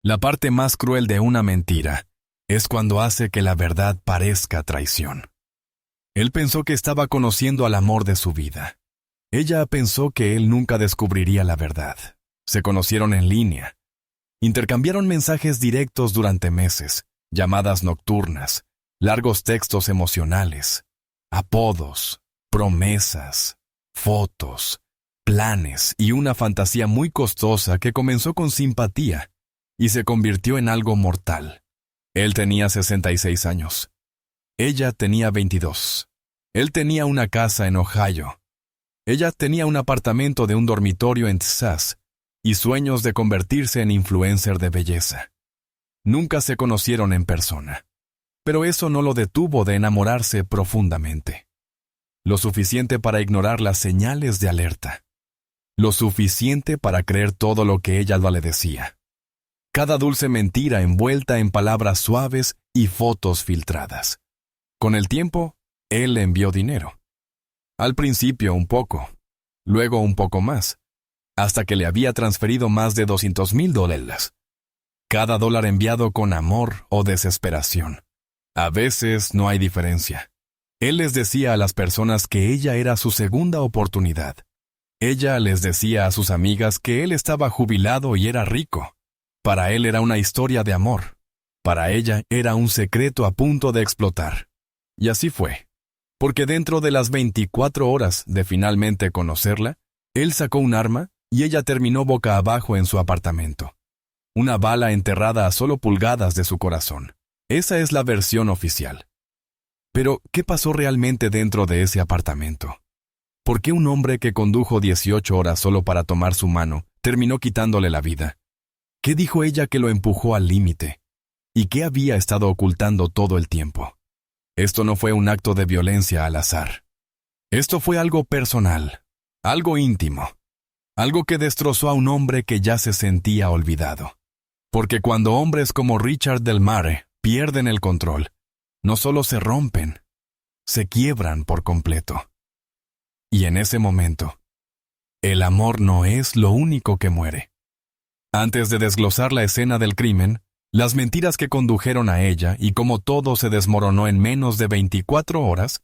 La parte más cruel de una mentira es cuando hace que la verdad parezca traición. Él pensó que estaba conociendo al amor de su vida. Ella pensó que él nunca descubriría la verdad. Se conocieron en línea. Intercambiaron mensajes directos durante meses, llamadas nocturnas, largos textos emocionales, apodos, promesas, fotos, planes y una fantasía muy costosa que comenzó con simpatía y se convirtió en algo mortal. Él tenía 66 años. Ella tenía 22. Él tenía una casa en Ohio. Ella tenía un apartamento de un dormitorio en Texas y sueños de convertirse en influencer de belleza. Nunca se conocieron en persona, pero eso no lo detuvo de enamorarse profundamente. Lo suficiente para ignorar las señales de alerta. Lo suficiente para creer todo lo que ella le decía. Cada dulce mentira envuelta en palabras suaves y fotos filtradas. Con el tiempo, él le envió dinero. Al principio un poco, luego un poco más, hasta que le había transferido más de $200,000. Cada dólar enviado con amor o desesperación. A veces no hay diferencia. Él les decía a las personas que ella era su segunda oportunidad. Ella les decía a sus amigas que él estaba jubilado y era rico. Para él era una historia de amor. Para ella era un secreto a punto de explotar. Y así fue. Porque dentro de las 24 horas de finalmente conocerla, él sacó un arma y ella terminó boca abajo en su apartamento. Una bala enterrada a solo pulgadas de su corazón. Esa es la versión oficial. Pero, ¿qué pasó realmente dentro de ese apartamento? ¿Por qué un hombre que condujo 18 horas solo para tomar su mano terminó quitándole la vida? ¿Qué dijo ella que lo empujó al límite? ¿Y qué había estado ocultando todo el tiempo? Esto no fue un acto de violencia al azar. Esto fue algo personal, algo íntimo, algo que destrozó a un hombre que ya se sentía olvidado. Porque cuando hombres como Richard Del Mare pierden el control, no solo se rompen, se quiebran por completo. Y en ese momento, el amor no es lo único que muere. Antes de desglosar la escena del crimen, las mentiras que condujeron a ella y cómo todo se desmoronó en menos de 24 horas,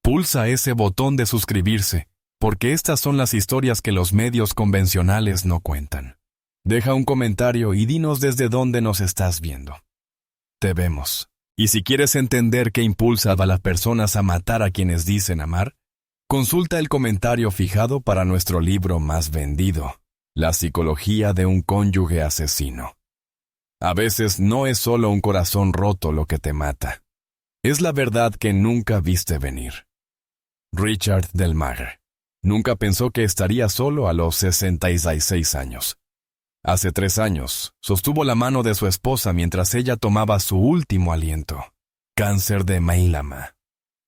pulsa ese botón de suscribirse, porque estas son las historias que los medios convencionales no cuentan. Deja un comentario y dinos desde dónde nos estás viendo. Te vemos. Y si quieres entender qué impulsa a las personas a matar a quienes dicen amar, consulta el comentario fijado para nuestro libro más vendido, La psicología de un cónyuge asesino. A veces no es solo un corazón roto lo que te mata. Es la verdad que nunca viste venir. Richard Del Mare nunca pensó que estaría solo a los 66 años. Hace 3 años, sostuvo la mano de su esposa mientras ella tomaba su último aliento. Cáncer de melanoma.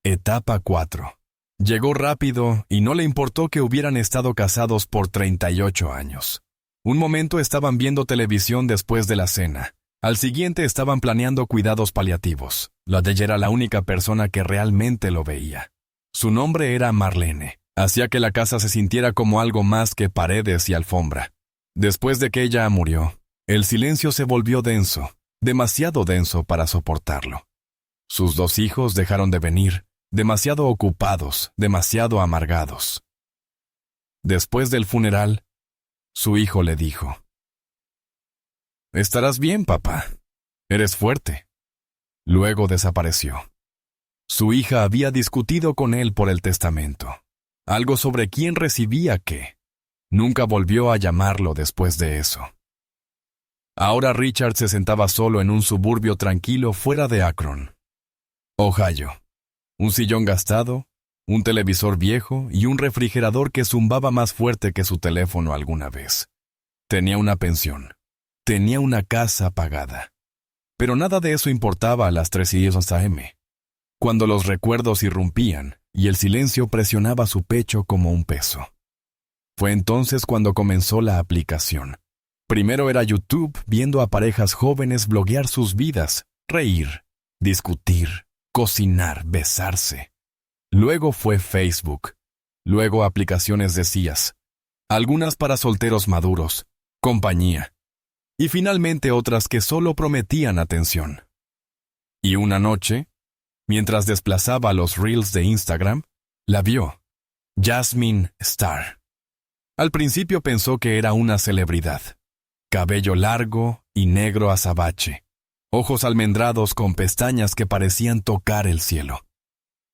Etapa 4. Llegó rápido y no le importó que hubieran estado casados por 38 años. Un momento estaban viendo televisión después de la cena. Al siguiente estaban planeando cuidados paliativos. La de ella era la única persona que realmente lo veía. Su nombre era Marlene. Hacía que la casa se sintiera como algo más que paredes y alfombra. Después de que ella murió, el silencio se volvió denso, demasiado denso para soportarlo. Sus 2 hijos dejaron de venir, demasiado ocupados, demasiado amargados. Después del funeral, su hijo le dijo: «Estarás bien, papá. Eres fuerte». Luego desapareció. Su hija había discutido con él por el testamento. Algo sobre quién recibía qué. Nunca volvió a llamarlo después de eso. Ahora Richard se sentaba solo en un suburbio tranquilo fuera de Akron, Ohio. Un sillón gastado, un televisor viejo y un refrigerador que zumbaba más fuerte que su teléfono alguna vez. Tenía una pensión. Tenía una casa pagada. Pero nada de eso importaba a las 3:00 a.m., cuando los recuerdos irrumpían y el silencio presionaba su pecho como un peso. Fue entonces cuando comenzó la aplicación. Primero era YouTube, viendo a parejas jóvenes bloguear sus vidas, reír, discutir, cocinar, besarse. Luego fue Facebook. Luego aplicaciones de citas. Algunas para solteros maduros, compañía. y finalmente otras que solo prometían atención. Y una noche, mientras desplazaba los reels de Instagram, la vio, Jasmine Star. Al principio pensó que era una celebridad. Cabello largo y negro azabache, ojos almendrados con pestañas que parecían tocar el cielo,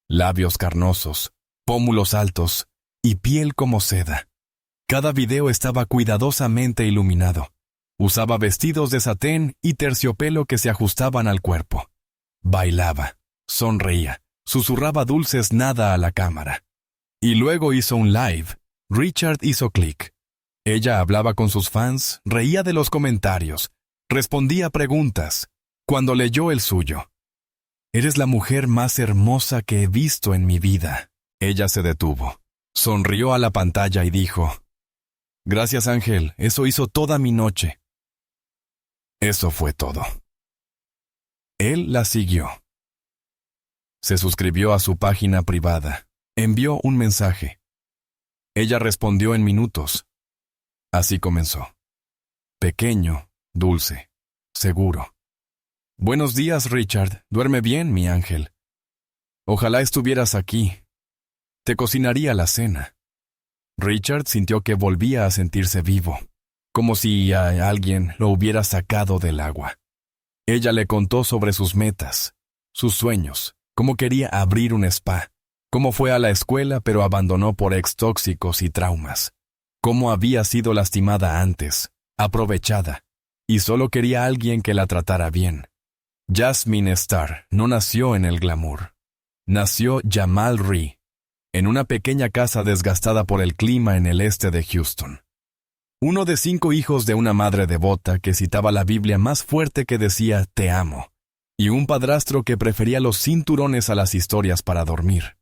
labios carnosos, pómulos altos y piel como seda. Cada video estaba cuidadosamente iluminado. Usaba vestidos de satén y terciopelo que se ajustaban al cuerpo. Bailaba, sonreía, susurraba dulces nada a la cámara. Y luego hizo un live. Richard hizo clic. Ella hablaba con sus fans, reía de los comentarios, respondía preguntas. Cuando leyó el suyo, «Eres la mujer más hermosa que he visto en mi vida». Ella se detuvo, sonrió a la pantalla y dijo, «Gracias, Ángel, eso hizo toda mi noche». Eso fue todo. Él la siguió. Se suscribió a su página privada, envió un mensaje. Ella respondió en minutos. Así comenzó. Pequeño, dulce, seguro. «Buenos días, Richard. Duerme bien, mi ángel. Ojalá estuvieras aquí. Te cocinaría la cena». Richard sintió que volvía a sentirse vivo, como si a alguien lo hubiera sacado del agua. Ella le contó sobre sus metas, sus sueños, cómo quería abrir un spa, cómo fue a la escuela pero abandonó por ex tóxicos y traumas, cómo había sido lastimada antes, aprovechada, y solo quería a alguien que la tratara bien. Jasmine Star no nació en el glamour. Nació Jamal Rhee, en una pequeña casa desgastada por el clima en el este de Houston. Uno de 5 hijos de una madre devota que citaba la Biblia más fuerte que decía «te amo», y un padrastro que prefería los cinturones a las historias para dormir.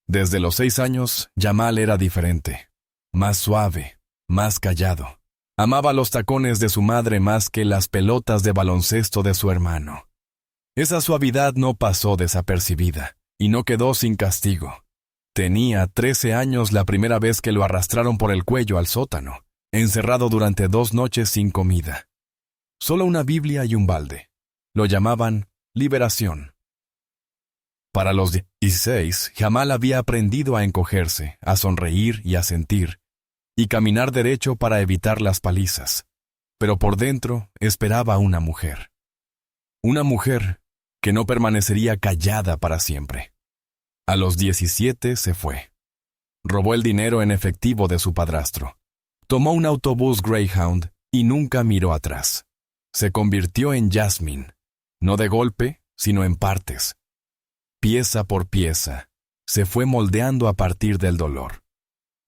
Desde los 6 años, Jamal era diferente, más suave, más callado. Amaba los tacones de su madre más que las pelotas de baloncesto de su hermano. Esa suavidad no pasó desapercibida, y no quedó sin castigo. Tenía 13 años la primera vez que lo arrastraron por el cuello al sótano, encerrado durante 2 noches sin comida. Solo una Biblia y un balde. Lo llamaban liberación. Para los 16, Jamal había aprendido a encogerse, a sonreír y a sentir, y caminar derecho para evitar las palizas. Pero por dentro esperaba una mujer. Una mujer que no permanecería callada para siempre. A los 17 se fue. Robó el dinero en efectivo de su padrastro. Tomó un autobús Greyhound y nunca miró atrás. Se convirtió en Jasmine, no de golpe, sino en partes. Pieza por pieza, se fue moldeando a partir del dolor.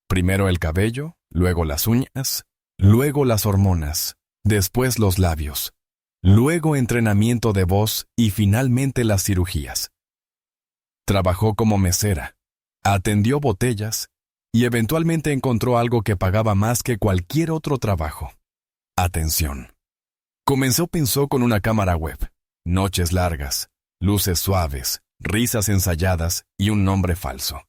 Primero el cabello, luego las uñas, luego las hormonas, después los labios, luego entrenamiento de voz y finalmente las cirugías. Trabajó como mesera, atendió botellas y eventualmente encontró algo que pagaba más que cualquier otro trabajo: atención. Pensó con una cámara web, noches largas, luces suaves, risas ensayadas y un nombre falso.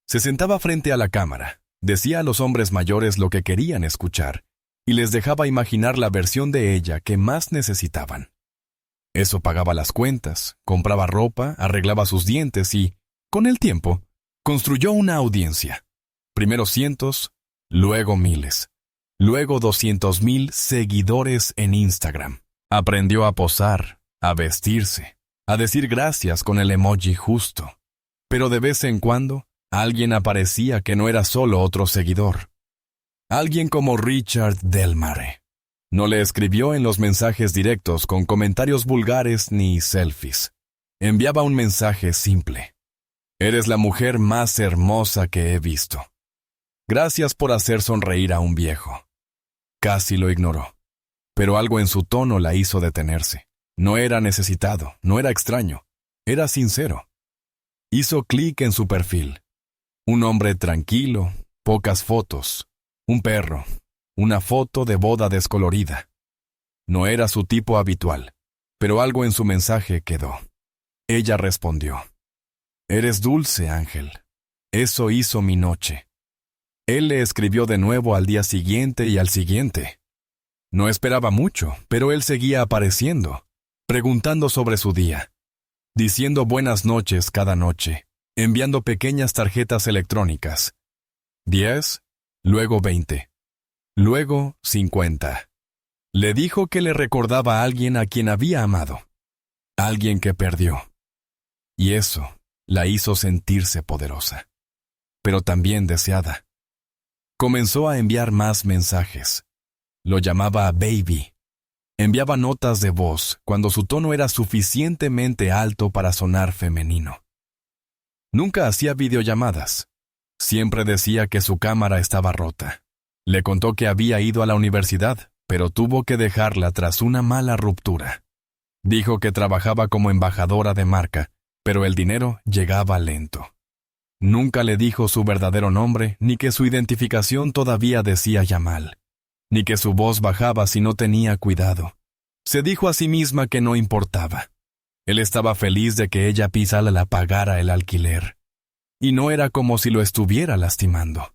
Se sentaba frente a la cámara, decía a los hombres mayores lo que querían escuchar y les dejaba imaginar la versión de ella que más necesitaban. Eso pagaba las cuentas, compraba ropa, arreglaba sus dientes y, con el tiempo, construyó una audiencia. Primero cientos, luego miles, luego 200,000 seguidores en Instagram. Aprendió a posar, a vestirse, a decir gracias con el emoji justo. Pero de vez en cuando, alguien aparecía que no era solo otro seguidor. Alguien como Richard Delmare. No le escribió en los mensajes directos con comentarios vulgares ni selfies. Enviaba un mensaje simple: «Eres la mujer más hermosa que he visto. Gracias por hacer sonreír a un viejo». Casi lo ignoró, pero algo en su tono la hizo detenerse. No era necesitado, no era extraño, era sincero. Hizo clic en su perfil. Un hombre tranquilo, pocas fotos, un perro, una foto de boda descolorida. No era su tipo habitual, pero algo en su mensaje quedó. Ella respondió: «Eres dulce, Ángel. Eso hizo mi noche». Él le escribió de nuevo al día siguiente y al siguiente. No esperaba mucho, pero él seguía apareciendo, preguntando sobre su día, diciendo buenas noches cada noche, enviando pequeñas tarjetas electrónicas. 10, luego 20, luego 50. Le dijo que le recordaba a alguien a quien había amado, alguien que perdió. Y eso la hizo sentirse poderosa, pero también deseada. Comenzó a enviar más mensajes. Lo llamaba baby. Enviaba notas de voz cuando su tono era suficientemente alto para sonar femenino. Nunca hacía videollamadas. Siempre decía que su cámara estaba rota. Le contó que había ido a la universidad, pero tuvo que dejarla tras una mala ruptura. Dijo que trabajaba como embajadora de marca, pero el dinero llegaba lento. Nunca le dijo su verdadero nombre, ni que su identificación todavía decía Jamal, ni que su voz bajaba si no tenía cuidado. Se dijo a sí misma que no importaba. Él estaba feliz de que ella la pagara el alquiler. Y no era como si lo estuviera lastimando.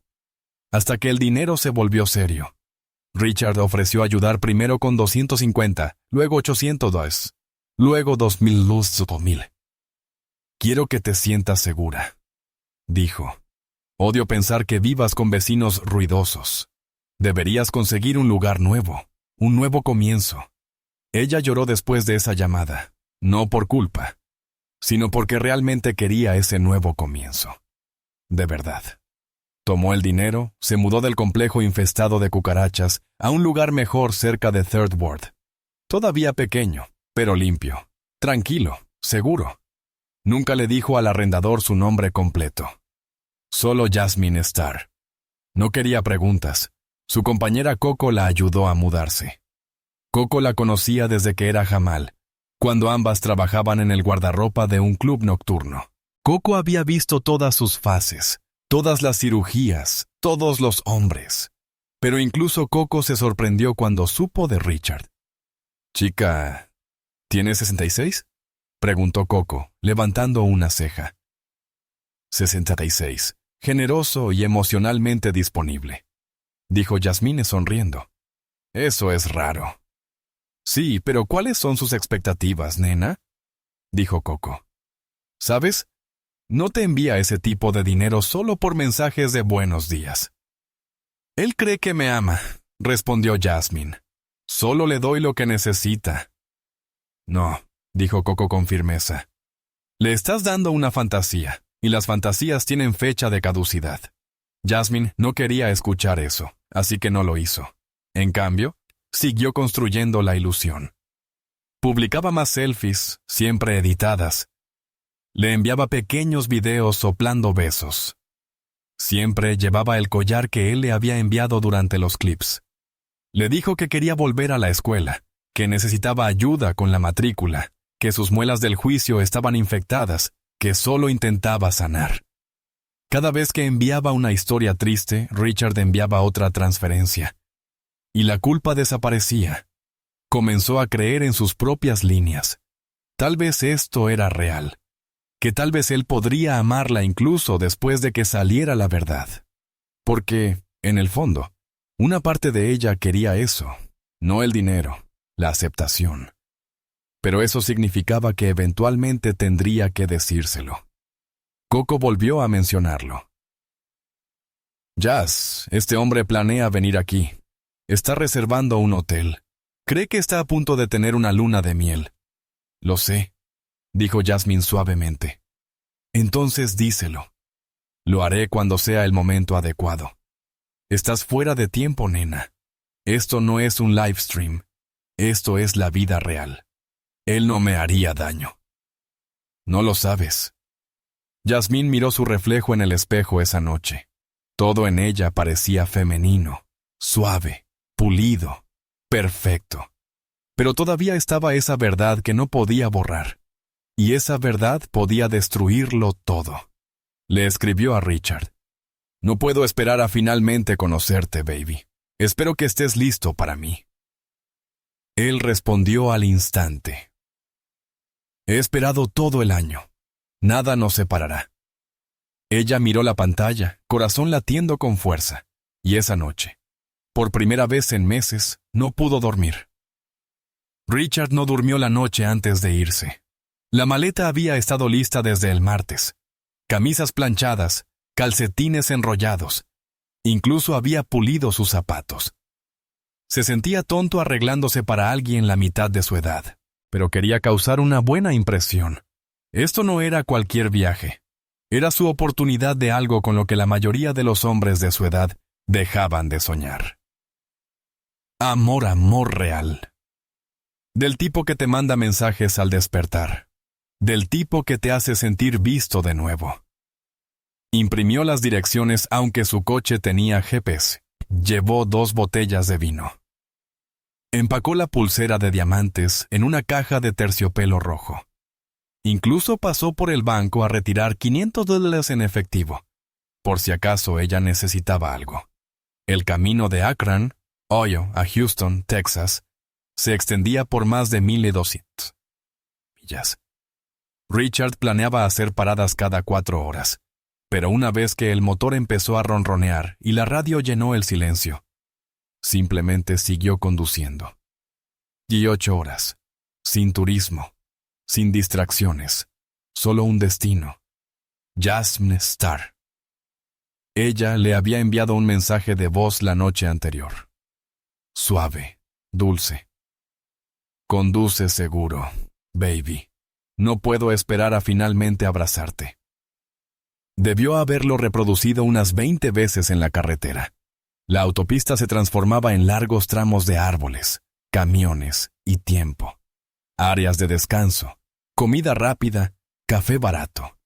Hasta que el dinero se volvió serio. Richard ofreció ayudar primero con 250, luego 800 luego 2000. Quiero que te sientas segura, dijo. Odio pensar que vivas con vecinos ruidosos. Deberías conseguir un lugar nuevo, un nuevo comienzo. Ella lloró después de esa llamada, no por culpa, sino porque realmente quería ese nuevo comienzo. De verdad. Tomó el dinero, se mudó del complejo infestado de cucarachas a un lugar mejor cerca de Third Ward. Todavía pequeño, pero limpio, tranquilo, seguro. Nunca le dijo al arrendador su nombre completo. Solo Jasmine Starr. No quería preguntas. Su compañera Coco la ayudó a mudarse. Coco la conocía desde que era Jamal, cuando ambas trabajaban en el guardarropa de un club nocturno. Coco había visto todas sus fases, todas las cirugías, todos los hombres. Pero incluso Coco se sorprendió cuando supo de Richard. «Chica, ¿tienes 66?» preguntó Coco, levantando una ceja. 66, generoso y emocionalmente disponible, dijo Jasmine sonriendo. Eso es raro. Sí, pero ¿cuáles son sus expectativas, nena?, dijo Coco. ¿Sabes? No te envía ese tipo de dinero solo por mensajes de buenos días. Él cree que me ama, respondió Jasmine. Solo le doy lo que necesita. No, dijo Coco con firmeza. Le estás dando una fantasía, y las fantasías tienen fecha de caducidad. Jasmine no quería escuchar eso, así que no lo hizo. En cambio, siguió construyendo la ilusión. Publicaba más selfies, siempre editadas. Le enviaba pequeños videos soplando besos. Siempre llevaba el collar que él le había enviado durante los clips. Le dijo que quería volver a la escuela, que necesitaba ayuda con la matrícula, que sus muelas del juicio estaban infectadas, que solo intentaba sanar. Cada vez que enviaba una historia triste, Richard enviaba otra transferencia. Y la culpa desaparecía. Comenzó a creer en sus propias líneas. Tal vez esto era real. Que tal vez él podría amarla incluso después de que saliera la verdad. Porque, en el fondo, una parte de ella quería eso, no el dinero, la aceptación. Pero eso significaba que eventualmente tendría que decírselo. Coco volvió a mencionarlo. Jazz, este hombre planea venir aquí. Está reservando un hotel. Cree que está a punto de tener una luna de miel. Lo sé, dijo Jasmine suavemente. Entonces díselo. Lo haré cuando sea el momento adecuado. Estás fuera de tiempo, nena. Esto no es un live stream. Esto es la vida real. Él no me haría daño. No lo sabes. Jasmine miró su reflejo en el espejo esa noche. Todo en ella parecía femenino, suave, pulido, perfecto. Pero todavía estaba esa verdad que no podía borrar. Y esa verdad podía destruirlo todo. Le escribió a Richard. No puedo esperar a finalmente conocerte, baby. Espero que estés listo para mí. Él respondió al instante. He esperado todo el año. Nada nos separará. Ella miró la pantalla, corazón latiendo con fuerza. Y esa noche, Por primera vez en meses, no pudo dormir. Richard no durmió la noche antes de irse. La maleta había estado lista desde el martes. Camisas planchadas, calcetines enrollados. Incluso había pulido sus zapatos. Se sentía tonto arreglándose para alguien la mitad de su edad, pero quería causar una buena impresión. Esto no era cualquier viaje. Era su oportunidad de algo con lo que la mayoría de los hombres de su edad dejaban de soñar. Amor real. Del tipo que te manda mensajes al despertar. Del tipo que te hace sentir visto de nuevo. Imprimió las direcciones aunque su coche tenía GPS. Llevó 2 botellas de vino. Empacó la pulsera de diamantes en una caja de terciopelo rojo. Incluso pasó por el banco a retirar $500 en efectivo, por si acaso ella necesitaba algo. El camino de Akron, Ohio, a Houston, Texas, se extendía por más de 1,200 millas. Richard planeaba hacer paradas cada 4 horas, pero una vez que el motor empezó a ronronear y la radio llenó el silencio, simplemente siguió conduciendo. Y 8 horas, sin turismo, sin distracciones, solo un destino. Jasmine Star. Ella le había enviado un mensaje de voz la noche anterior. Suave, dulce. Conduce seguro, baby. No puedo esperar a finalmente abrazarte. Debió haberlo reproducido unas 20 veces en la carretera. La autopista se transformaba en largos tramos de árboles, camiones y tiempo. Áreas de descanso, comida rápida, café barato.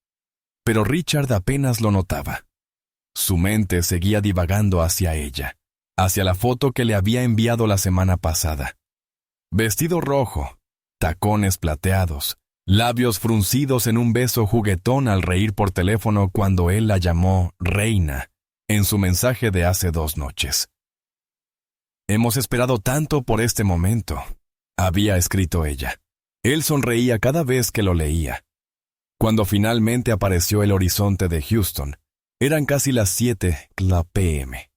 Pero Richard apenas lo notaba. Su mente seguía divagando hacia ella, hacia la foto que le había enviado la semana pasada. Vestido rojo, tacones plateados, labios fruncidos en un beso juguetón al reír por teléfono cuando él la llamó reina en su mensaje de hace 2 noches. Hemos esperado tanto por este momento, había escrito ella. Él sonreía cada vez que lo leía. Cuando finalmente apareció el horizonte de Houston, eran casi las 7 p.m.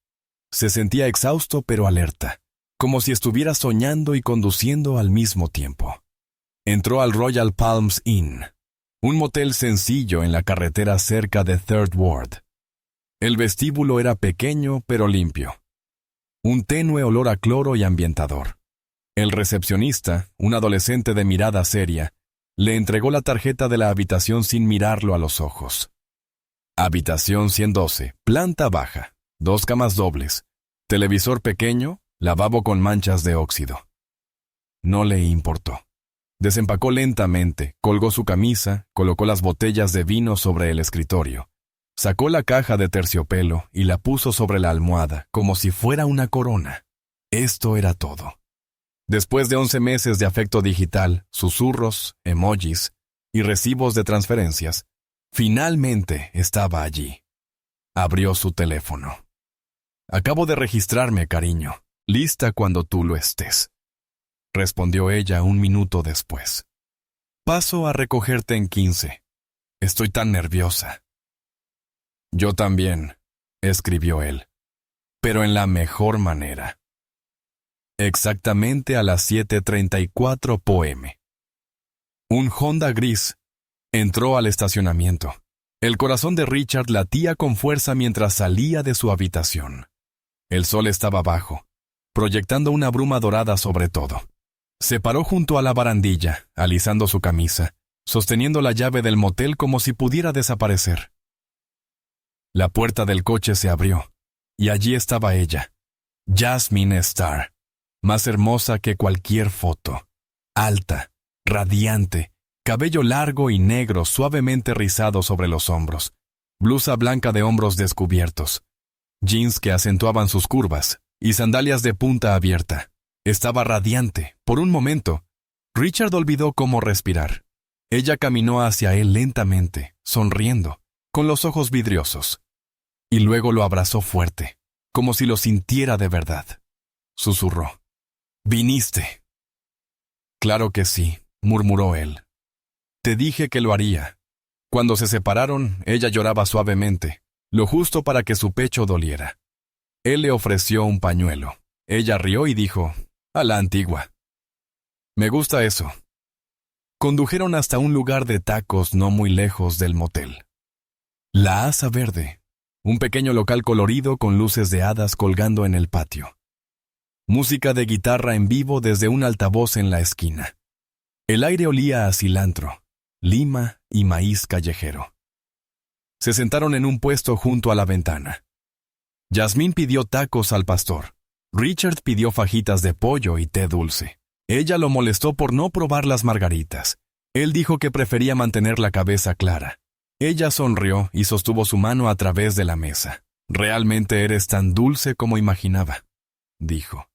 Se sentía exhausto pero alerta, como si estuviera soñando y conduciendo al mismo tiempo. Entró al Royal Palms Inn, un motel sencillo en la carretera cerca de Third Ward. El vestíbulo era pequeño pero limpio. Un tenue olor a cloro y ambientador. El recepcionista, un adolescente de mirada seria, le entregó la tarjeta de la habitación sin mirarlo a los ojos. Habitación 112, planta baja, 2 camas dobles, televisor pequeño, lavabo con manchas de óxido. No le importó. Desempacó lentamente, colgó su camisa, colocó las botellas de vino sobre el escritorio. Sacó la caja de terciopelo y la puso sobre la almohada, como si fuera una corona. Esto era todo. Después de 11 meses de afecto digital, susurros, emojis y recibos de transferencias, finalmente estaba allí. Abrió su teléfono. Acabo de registrarme, cariño. Lista cuando tú lo estés. Respondió ella 1 minuto después. Paso a recogerte en 15. Estoy tan nerviosa. Yo también, escribió él, pero en la mejor manera. Exactamente a las 7:34 p.m. Un Honda gris entró al estacionamiento. El corazón de Richard latía con fuerza mientras salía de su habitación. El sol estaba bajo, proyectando una bruma dorada sobre todo. Se paró junto a la barandilla, alisando su camisa, sosteniendo la llave del motel como si pudiera desaparecer. La puerta del coche se abrió, y allí estaba ella, Jasmine Star, más hermosa que cualquier foto, alta, radiante, cabello largo y negro suavemente rizado sobre los hombros, blusa blanca de hombros descubiertos, jeans que acentuaban sus curvas y sandalias de punta abierta. Estaba radiante. Por un momento, Richard olvidó cómo respirar. Ella caminó hacia él lentamente, sonriendo, con los ojos vidriosos. Y luego lo abrazó fuerte, como si lo sintiera de verdad. Susurró. «¿Viniste?» «Claro que sí», murmuró él. «Te dije que lo haría». Cuando se separaron, ella lloraba suavemente, lo justo para que su pecho doliera. Él le ofreció un pañuelo. Ella rió y dijo, a la antigua. Me gusta eso. Condujeron hasta un lugar de tacos no muy lejos del motel. La Asa Verde, un pequeño local colorido con luces de hadas colgando en el patio. Música de guitarra en vivo desde un altavoz en la esquina. El aire olía a cilantro, lima y maíz callejero. Se sentaron en un puesto junto a la ventana. Yasmín pidió tacos al pastor. Richard pidió fajitas de pollo y té dulce. Ella lo molestó por no probar las margaritas. Él dijo que prefería mantener la cabeza clara. Ella sonrió y sostuvo su mano a través de la mesa. Realmente eres tan dulce como imaginaba, dijo.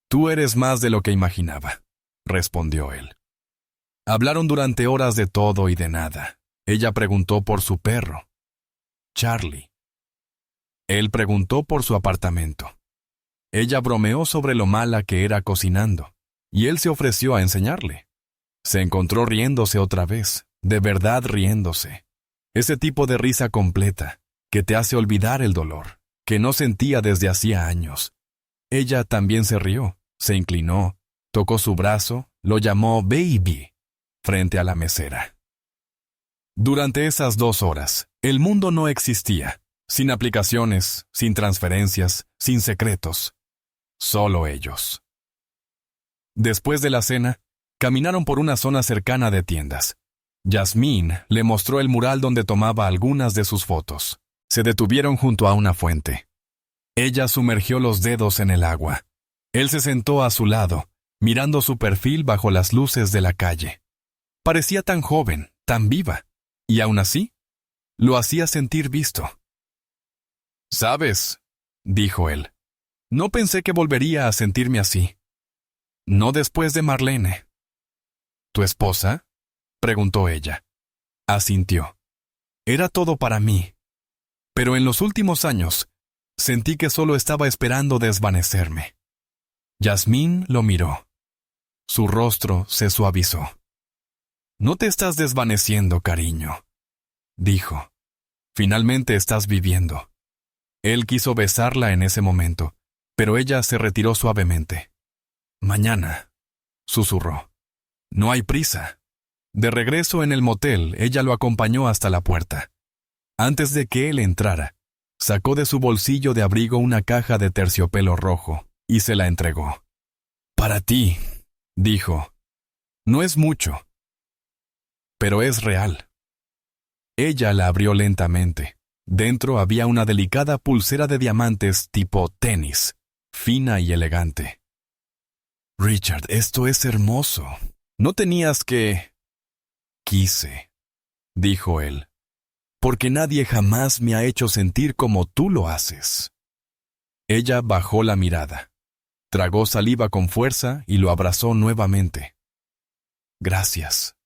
Tú eres más de lo que imaginaba, respondió él. Hablaron durante horas de todo y de nada. Ella preguntó por su perro, Charlie. Él preguntó por su apartamento. Ella bromeó sobre lo mala que era cocinando, y él se ofreció a enseñarle. Se encontró riéndose otra vez, de verdad riéndose. Ese tipo de risa completa, que te hace olvidar el dolor, que no sentía desde hacía años. Ella también se rió, se inclinó, tocó su brazo, lo llamó baby, frente a la mesera. Durante esas 2 horas, el mundo no existía, sin aplicaciones, sin transferencias, sin secretos. Solo ellos. Después de la cena, caminaron por una zona cercana de tiendas. Yasmín le mostró el mural donde tomaba algunas de sus fotos. Se detuvieron junto a una fuente. Ella sumergió los dedos en el agua. Él se sentó a su lado, mirando su perfil bajo las luces de la calle. Parecía tan joven, tan viva, y aún así, lo hacía sentir visto. «¿Sabes?», dijo él, «no pensé que volvería a sentirme así. No después de Marlene». «¿Tu esposa?», preguntó ella. Asintió. «Era todo para mí. Pero en los últimos años, sentí que solo estaba esperando desvanecerme». Yasmín lo miró. Su rostro se suavizó. «No te estás desvaneciendo, cariño», dijo. «Finalmente estás viviendo». Él quiso besarla en ese momento, pero ella se retiró suavemente. «Mañana», susurró. «No hay prisa». De regreso en el motel, ella lo acompañó hasta la puerta. Antes de que él entrara, sacó de su bolsillo de abrigo una caja de terciopelo rojo y se la entregó. «Para ti», dijo. «No es mucho, pero es real». Ella la abrió lentamente. Dentro había una delicada pulsera de diamantes tipo tenis, fina y elegante. «Richard, esto es hermoso. No tenías que...» «Quise», dijo él, «porque nadie jamás me ha hecho sentir como tú lo haces». Ella bajó la mirada. Tragó saliva con fuerza y lo abrazó nuevamente. «Gracias»,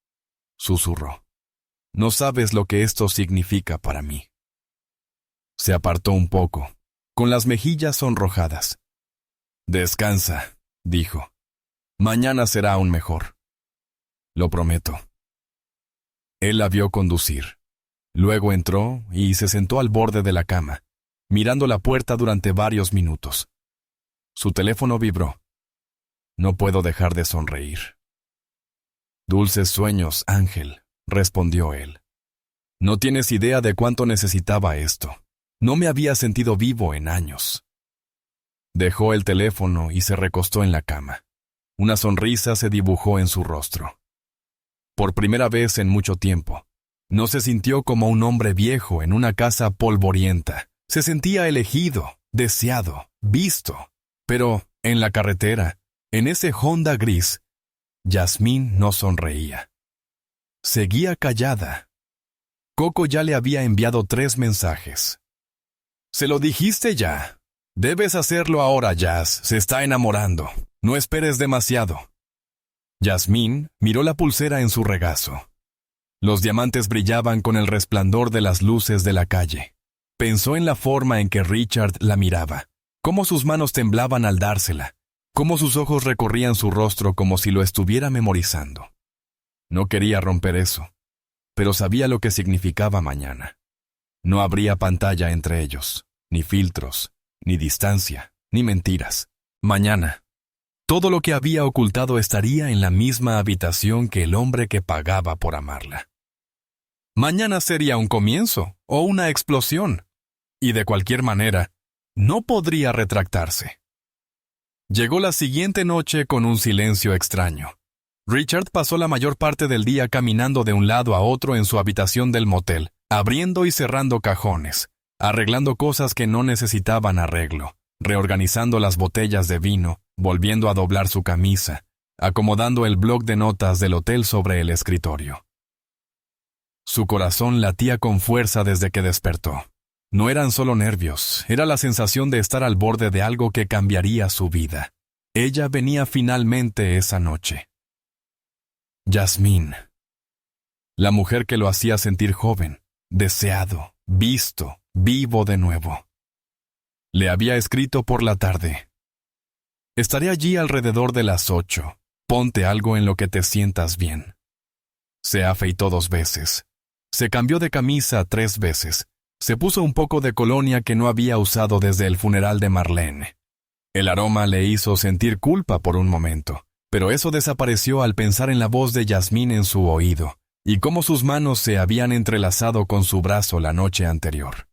susurró. «No sabes lo que esto significa para mí». Se apartó un poco, con las mejillas sonrojadas. «Descansa», dijo. «Mañana será aún mejor». «Lo prometo». Él la vio conducir. Luego entró y se sentó al borde de la cama, mirando la puerta durante varios minutos. Su teléfono vibró. «No puedo dejar de sonreír». «Dulces sueños, Ángel», respondió él. «No tienes idea de cuánto necesitaba esto. No me había sentido vivo en años». Dejó el teléfono y se recostó en la cama. Una sonrisa se dibujó en su rostro. Por primera vez en mucho tiempo, no se sintió como un hombre viejo en una casa polvorienta. Se sentía elegido, deseado, visto. Pero, en la carretera, en ese Honda gris, Yasmín no sonreía. Seguía callada. Coco ya le había enviado 3 mensajes. «Se lo dijiste ya. Debes hacerlo ahora, Jazz. Se está enamorando. No esperes demasiado». Yasmín miró la pulsera en su regazo. Los diamantes brillaban con el resplandor de las luces de la calle. Pensó en la forma en que Richard la miraba, cómo sus manos temblaban al dársela, cómo sus ojos recorrían su rostro como si lo estuviera memorizando. No quería romper eso, pero sabía lo que significaba mañana. No habría pantalla entre ellos, ni filtros, ni distancia, ni mentiras. Mañana. Todo lo que había ocultado estaría en la misma habitación que el hombre que pagaba por amarla. Mañana sería un comienzo o una explosión, y de cualquier manera, no podría retractarse. Llegó la siguiente noche con un silencio extraño. Richard pasó la mayor parte del día caminando de un lado a otro en su habitación del motel, abriendo y cerrando cajones, arreglando cosas que no necesitaban arreglo, reorganizando las botellas de vino, volviendo a doblar su camisa, acomodando el bloc de notas del hotel sobre el escritorio. Su corazón latía con fuerza desde que despertó. No eran solo nervios, era la sensación de estar al borde de algo que cambiaría su vida. Ella venía finalmente esa noche. Yasmín. La mujer que lo hacía sentir joven, deseado, visto, vivo de nuevo. Le había escrito por la tarde. Estaré allí alrededor de las 8. Ponte algo en lo que te sientas bien. Se afeitó 2 veces. Se cambió de camisa 3 veces. Se puso un poco de colonia que no había usado desde el funeral de Marlene. El aroma le hizo sentir culpa por un momento, pero eso desapareció al pensar en la voz de Yasmín en su oído, y cómo sus manos se habían entrelazado con su brazo la noche anterior.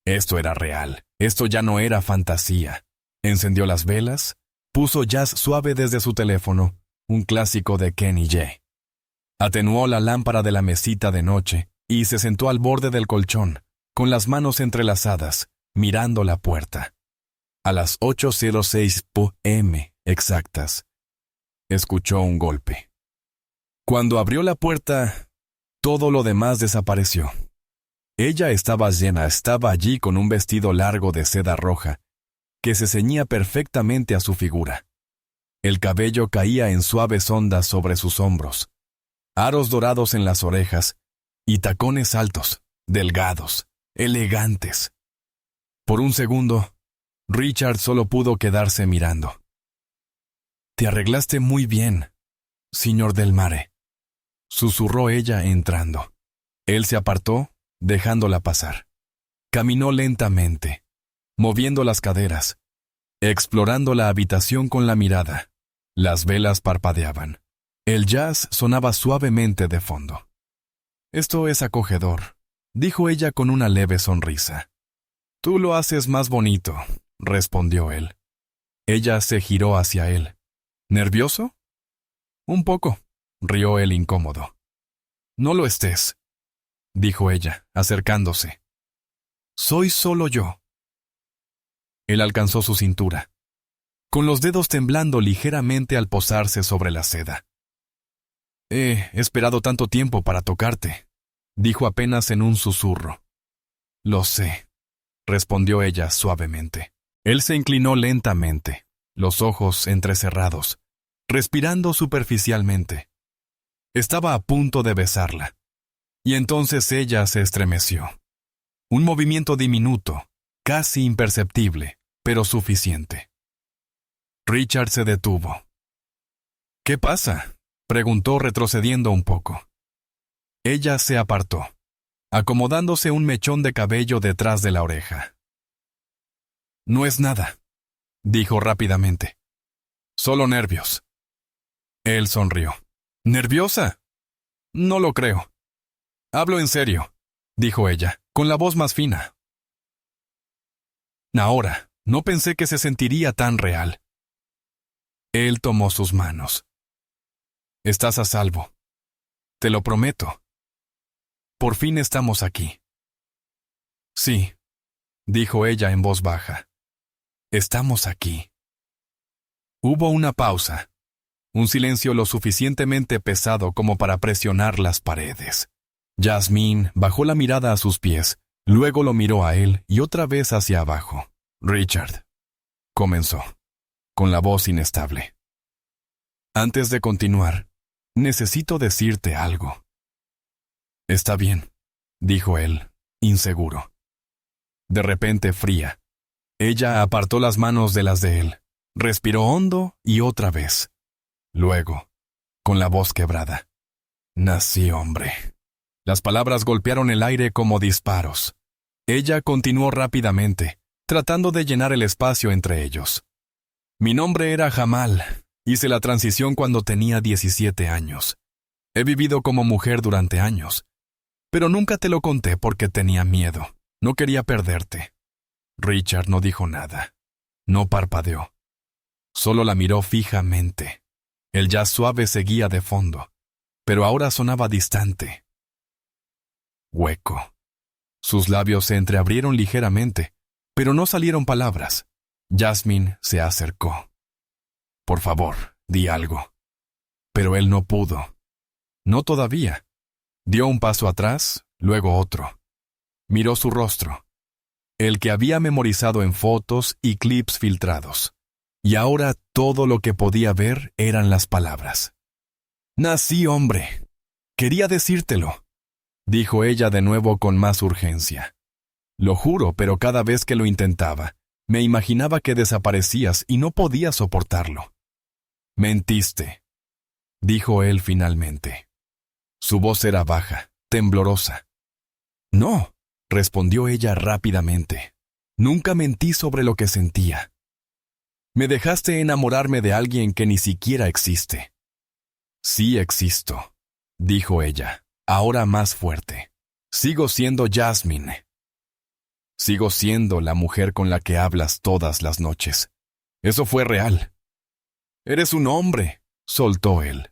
Esto era real, esto ya no era fantasía. Encendió las velas, puso jazz suave desde su teléfono, un clásico de Kenny G. Atenuó la lámpara de la mesita de noche y se sentó al borde del colchón, con las manos entrelazadas, mirando la puerta. A las 8:06 p.m. exactas, escuchó un golpe. Cuando abrió la puerta, todo lo demás desapareció. Ella estaba llena, estaba allí con un vestido largo de seda roja, que se ceñía perfectamente a su figura. El cabello caía en suaves ondas sobre sus hombros, aros dorados en las orejas y tacones altos, delgados, elegantes. Por un segundo, Richard solo pudo quedarse mirando. «Te arreglaste muy bien, señor Del Mare», susurró ella entrando. Él se apartó, dejándola pasar. Caminó lentamente, moviendo las caderas, explorando la habitación con la mirada. Las velas parpadeaban. El jazz sonaba suavemente de fondo. «Esto es acogedor», dijo ella con una leve sonrisa. «Tú lo haces más bonito», respondió él. Ella se giró hacia él. «¿Nervioso?» «Un poco», rió él incómodo. «No lo estés», dijo ella, acercándose. «Soy solo yo». Él alcanzó su cintura, con los dedos temblando ligeramente al posarse sobre la seda. «He esperado tanto tiempo para tocarte», dijo apenas en un susurro. «Lo sé», respondió ella suavemente. Él se inclinó lentamente, los ojos entrecerrados, respirando superficialmente. Estaba a punto de besarla. Y entonces ella se estremeció. Un movimiento diminuto, casi imperceptible, pero suficiente. Richard se detuvo. «¿Qué pasa?», preguntó retrocediendo un poco. Ella se apartó, acomodándose un mechón de cabello detrás de la oreja. «No es nada», dijo rápidamente. «Solo nervios». Él sonrió. «¿Nerviosa?» «No lo creo». «Hablo en serio», dijo ella, con la voz más fina. «Ahora, no pensé que se sentiría tan real». Él tomó sus manos. «Estás a salvo. Te lo prometo. Por fin estamos aquí». «Sí», dijo ella en voz baja. «Estamos aquí». Hubo una pausa, un silencio lo suficientemente pesado como para presionar las paredes. Yasmín bajó la mirada a sus pies, luego lo miró a él y otra vez hacia abajo. «Richard», comenzó, con la voz inestable. «Antes de continuar, necesito decirte algo». «Está bien», dijo él, inseguro. De repente fría, ella apartó las manos de las de él, respiró hondo y otra vez. Luego, con la voz quebrada: «Nací hombre». Las palabras golpearon el aire como disparos. Ella continuó rápidamente, tratando de llenar el espacio entre ellos. Mi nombre era Jamal. Hice la transición cuando tenía 17 años. He vivido como mujer durante años, pero nunca te lo conté porque tenía miedo. No quería perderte. Richard no dijo nada. No parpadeó. Solo la miró fijamente. El jazz suave seguía de fondo, pero ahora sonaba distante. Hueco. Sus labios se entreabrieron ligeramente, pero no salieron palabras. Jasmine se acercó. Por favor, di algo. Pero él no pudo. No todavía. Dio un paso atrás, luego otro. Miró su rostro, el que había memorizado en fotos y clips filtrados. Y ahora todo lo que podía ver eran las palabras. Nací hombre. Quería decírtelo, dijo ella de nuevo con más urgencia. Lo juro, pero cada vez que lo intentaba, me imaginaba que desaparecías y no podía soportarlo. Mentiste, dijo él finalmente. Su voz era baja, temblorosa. No, respondió ella rápidamente. Nunca mentí sobre lo que sentía. Me dejaste enamorarme de alguien que ni siquiera existe. Sí existo, dijo ella, ahora más fuerte. Sigo siendo Jasmine. Sigo siendo la mujer con la que hablas todas las noches. Eso fue real. Eres un hombre, soltó él.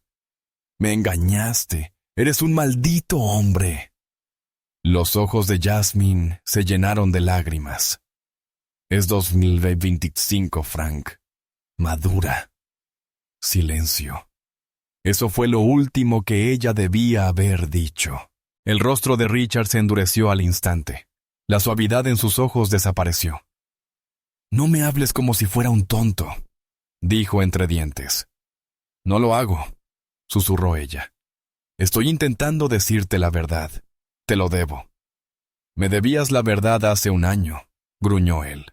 Me engañaste. Eres un maldito hombre. Los ojos de Jasmine se llenaron de lágrimas. Es 2025, Frank. Madura. Silencio. Eso fue lo último que ella debía haber dicho. El rostro de Richard se endureció al instante. La suavidad en sus ojos desapareció. No me hables como si fuera un tonto, dijo entre dientes. No lo hago, susurró ella. Estoy intentando decirte la verdad. Te lo debo. Me debías la verdad hace un año, gruñó él.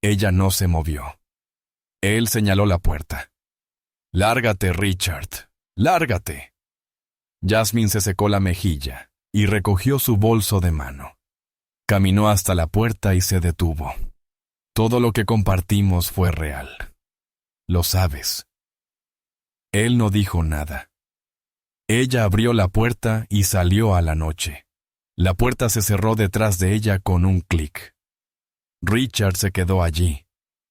Ella no se movió. Él señaló la puerta. Lárgate, Richard. Lárgate. Jasmine se secó la mejilla y recogió su bolso de mano. Caminó hasta la puerta y se detuvo. Todo lo que compartimos fue real. Lo sabes. Él no dijo nada. Ella abrió la puerta y salió a la noche. La puerta se cerró detrás de ella con un clic. Richard se quedó allí,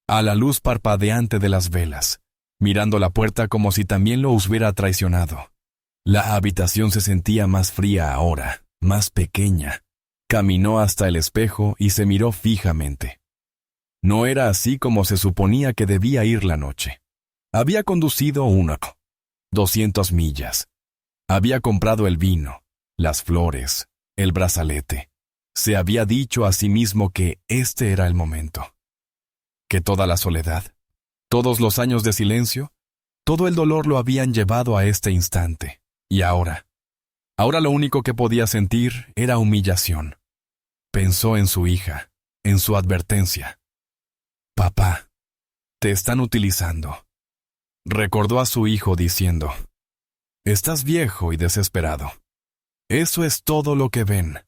a la luz parpadeante de las velas, mirando la puerta como si también lo hubiera traicionado. La habitación se sentía más fría ahora, más pequeña. Caminó hasta el espejo y se miró fijamente. No era así como se suponía que debía ir la noche. Había conducido 200 millas. Había comprado el vino, las flores, el brazalete. Se había dicho a sí mismo que este era el momento. Que toda la soledad, todos los años de silencio, todo el dolor lo habían llevado a este instante. Y ahora lo único que podía sentir era humillación. Pensó en su hija, en su advertencia. Papá, te están utilizando. Recordó a su hijo diciendo, estás viejo y desesperado. Eso es todo lo que ven.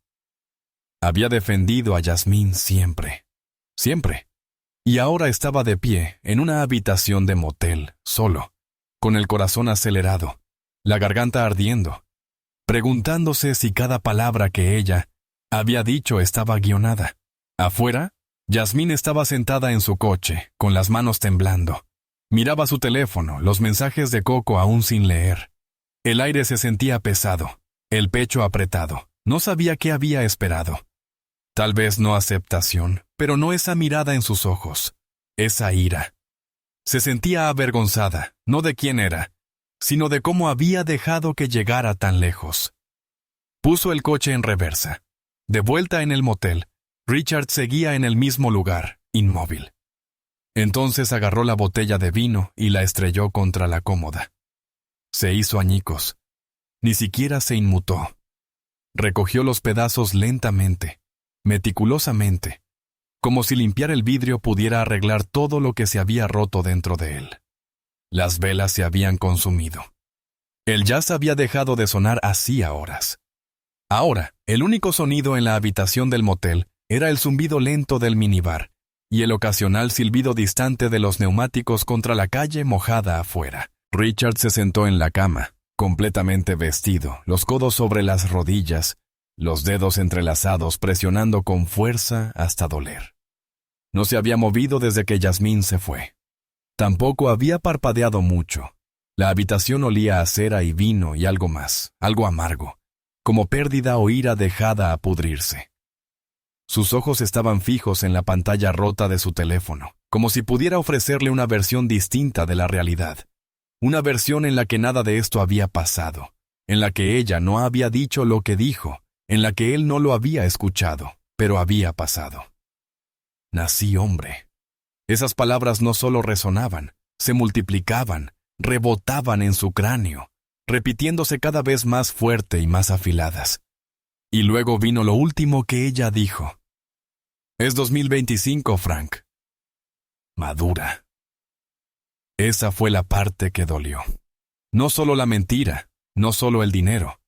Había defendido a Jasmine siempre, siempre. Y ahora estaba de pie en una habitación de motel, solo, con el corazón acelerado, la garganta ardiendo, preguntándose si cada palabra que ella había dicho estaba guionada. Afuera, Jasmine estaba sentada en su coche, con las manos temblando. Miraba su teléfono, los mensajes de Coco aún sin leer. El aire se sentía pesado, el pecho apretado. No sabía qué había esperado. Tal vez no aceptación, pero no esa mirada en sus ojos, esa ira. Se sentía avergonzada, no de quién era, sino de cómo había dejado que llegara tan lejos. Puso el coche en reversa. De vuelta en el motel, Richard seguía en el mismo lugar, inmóvil. Entonces agarró la botella de vino y la estrelló contra la cómoda. Se hizo añicos. Ni siquiera se inmutó. Recogió los pedazos lentamente, meticulosamente, como si limpiar el vidrio pudiera arreglar todo lo que se había roto dentro de él. Las velas se habían consumido. El jazz había dejado de sonar hacía horas. Ahora, el único sonido en la habitación del motel era el zumbido lento del minibar, y el ocasional silbido distante de los neumáticos contra la calle mojada afuera. Richard se sentó en la cama, completamente vestido, los codos sobre las rodillas, los dedos entrelazados presionando con fuerza hasta doler. No se había movido desde que Yasmín se fue. Tampoco había parpadeado mucho. La habitación olía a cera y vino y algo más, algo amargo, como pérdida o ira dejada a pudrirse. Sus ojos estaban fijos en la pantalla rota de su teléfono, como si pudiera ofrecerle una versión distinta de la realidad. Una versión en la que nada de esto había pasado, en la que ella no había dicho lo que dijo, en la que él no lo había escuchado, pero había pasado. Nací hombre. Esas palabras no solo resonaban, se multiplicaban, rebotaban en su cráneo, repitiéndose cada vez más fuerte y más afiladas. Y luego vino lo último que ella dijo. Es 2025, Frank. Madura. Esa fue la parte que dolió. No solo la mentira, no solo el dinero,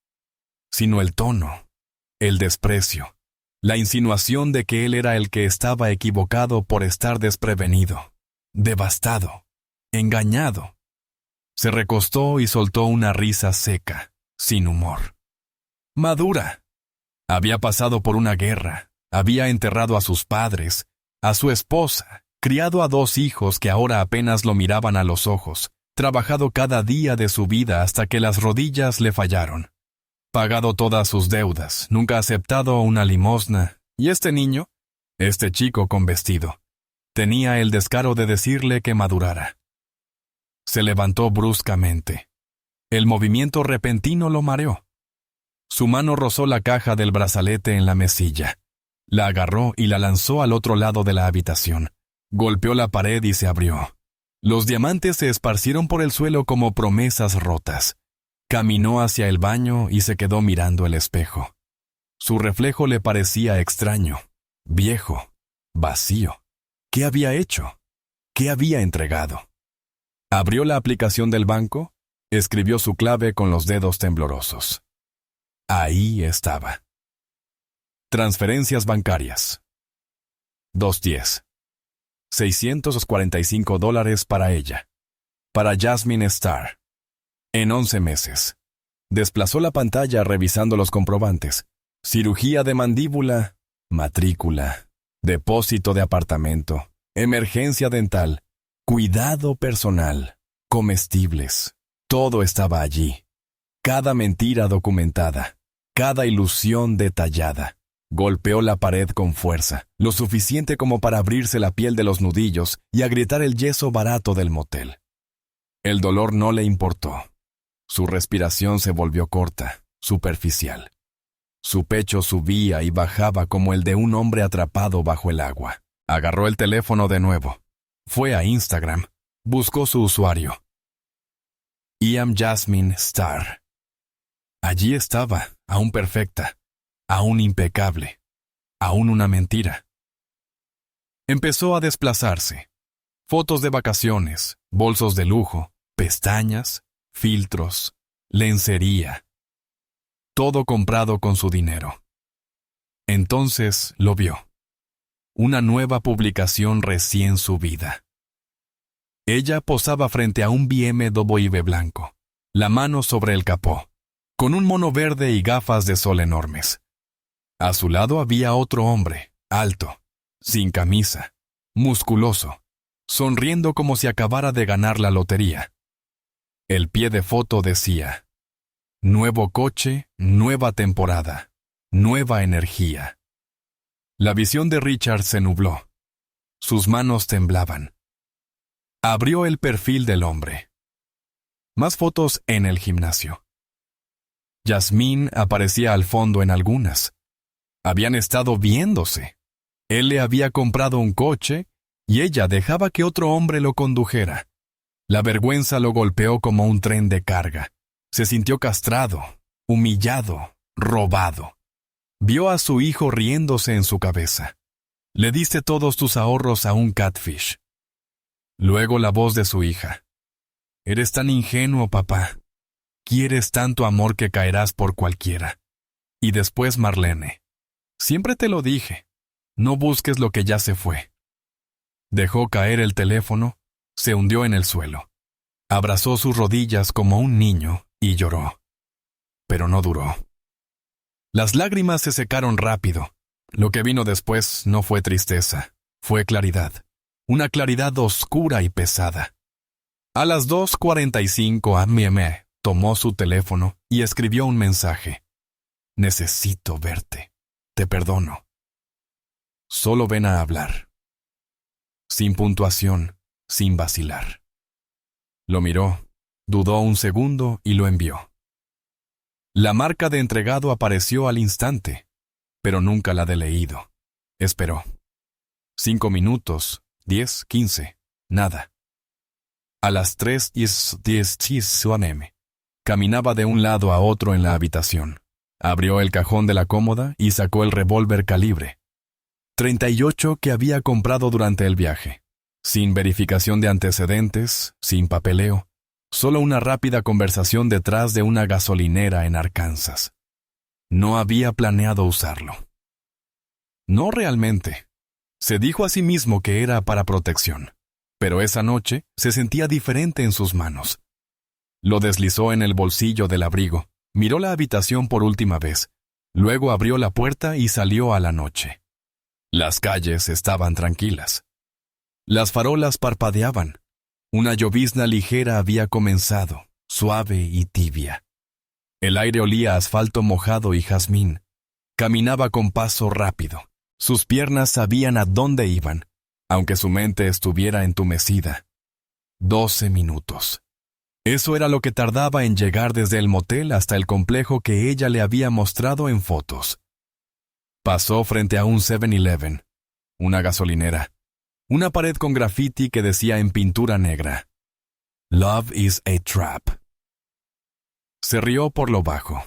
sino el tono, el desprecio, la insinuación de que él era el que estaba equivocado por estar desprevenido, devastado, engañado. Se recostó y soltó una risa seca, sin humor. Madura. Había pasado por una guerra, había enterrado a sus padres, a su esposa, criado a 2 hijos que ahora apenas lo miraban a los ojos, trabajado cada día de su vida hasta que las rodillas le fallaron, pagado todas sus deudas, nunca aceptado una limosna, y este niño, este chico con vestido, tenía el descaro de decirle que madurara. Se levantó bruscamente. El movimiento repentino lo mareó. Su mano rozó la caja del brazalete en la mesilla. La agarró y la lanzó al otro lado de la habitación. Golpeó la pared y se abrió. Los diamantes se esparcieron por el suelo como promesas rotas. Caminó hacia el baño y se quedó mirando el espejo. Su reflejo le parecía extraño, viejo, vacío. ¿Qué había hecho? ¿Qué había entregado? Abrió la aplicación del banco, escribió su clave con los dedos temblorosos. Ahí estaba. Transferencias bancarias. 210. $645 para ella. Para Jasmine Starr. En 11 meses. Desplazó la pantalla revisando los comprobantes. Cirugía de mandíbula, matrícula, depósito de apartamento, emergencia dental, cuidado personal, comestibles. Todo estaba allí. Cada mentira documentada, cada ilusión detallada. Golpeó la pared con fuerza, lo suficiente como para abrirse la piel de los nudillos y agrietar el yeso barato del motel. El dolor no le importó. Su respiración se volvió corta, superficial. Su pecho subía y bajaba como el de un hombre atrapado bajo el agua. Agarró el teléfono de nuevo. Fue a Instagram. Buscó su usuario. I am Jasmine Starr. Allí estaba, aún perfecta, aún impecable, aún una mentira. Empezó a desplazarse. Fotos de vacaciones, bolsos de lujo, pestañas, filtros, lencería. Todo comprado con su dinero. Entonces lo vio. Una nueva publicación recién subida. Ella posaba frente a un BMW blanco, la mano sobre el capó, con un mono verde y gafas de sol enormes. A su lado había otro hombre, alto, sin camisa, musculoso, sonriendo como si acabara de ganar la lotería. El pie de foto decía: nuevo coche, nueva temporada, nueva energía. La visión de Richard se nubló. Sus manos temblaban. Abrió el perfil del hombre. Más fotos en el gimnasio. Yasmín aparecía al fondo en algunas. Habían estado viéndose. Él le había comprado un coche y ella dejaba que otro hombre lo condujera. La vergüenza lo golpeó como un tren de carga. Se sintió castrado, humillado, robado. Vio a su hijo riéndose en su cabeza. Le diste todos tus ahorros a un catfish. Luego la voz de su hija. Eres tan ingenuo, papá. Quieres tanto amor que caerás por cualquiera. Y después Marlene. Siempre te lo dije. No busques lo que ya se fue. Dejó caer el teléfono, se hundió en el suelo. Abrazó sus rodillas como un niño y lloró. Pero no duró. Las lágrimas se secaron rápido. Lo que vino después no fue tristeza, fue claridad. Una claridad oscura y pesada. A las 2:45 a.m. tomó su teléfono y escribió un mensaje. Necesito verte. Te perdono. Solo ven a hablar. Sin puntuación, sin vacilar. Lo miró, dudó un segundo y lo envió. La marca de entregado apareció al instante, pero nunca la de leído. Esperó. 5 minutos, 10, 15, nada. A las 3:10 a.m. caminaba de un lado a otro en la habitación. Abrió el cajón de la cómoda y sacó el revólver calibre 38 que había comprado durante el viaje. Sin verificación de antecedentes, sin papeleo, solo una rápida conversación detrás de una gasolinera en Arkansas. No había planeado usarlo. No realmente. Se dijo a sí mismo que era para protección, pero esa noche se sentía diferente en sus manos. Lo deslizó en el bolsillo del abrigo, miró la habitación por última vez, luego abrió la puerta y salió a la noche. Las calles estaban tranquilas. Las farolas parpadeaban. Una llovizna ligera había comenzado, suave y tibia. El aire olía a asfalto mojado y jazmín. Caminaba con paso rápido. Sus piernas sabían a dónde iban, aunque su mente estuviera entumecida. 12 minutos. Eso era lo que tardaba en llegar desde el motel hasta el complejo que ella le había mostrado en fotos. Pasó frente a un 7-Eleven, una gasolinera, una pared con graffiti que decía en pintura negra: Love is a trap. Se rió por lo bajo.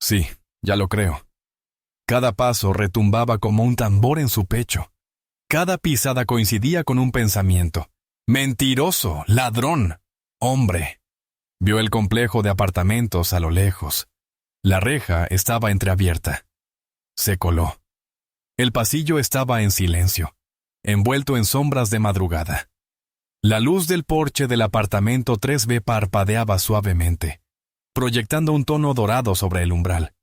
Sí, ya lo creo. Cada paso retumbaba como un tambor en su pecho. Cada pisada coincidía con un pensamiento. Mentiroso, ladrón, hombre. Vio el complejo de apartamentos a lo lejos. La reja estaba entreabierta. Se coló. El pasillo estaba en silencio, envuelto en sombras de madrugada. La luz del porche del apartamento 3B parpadeaba suavemente, proyectando un tono dorado sobre el umbral.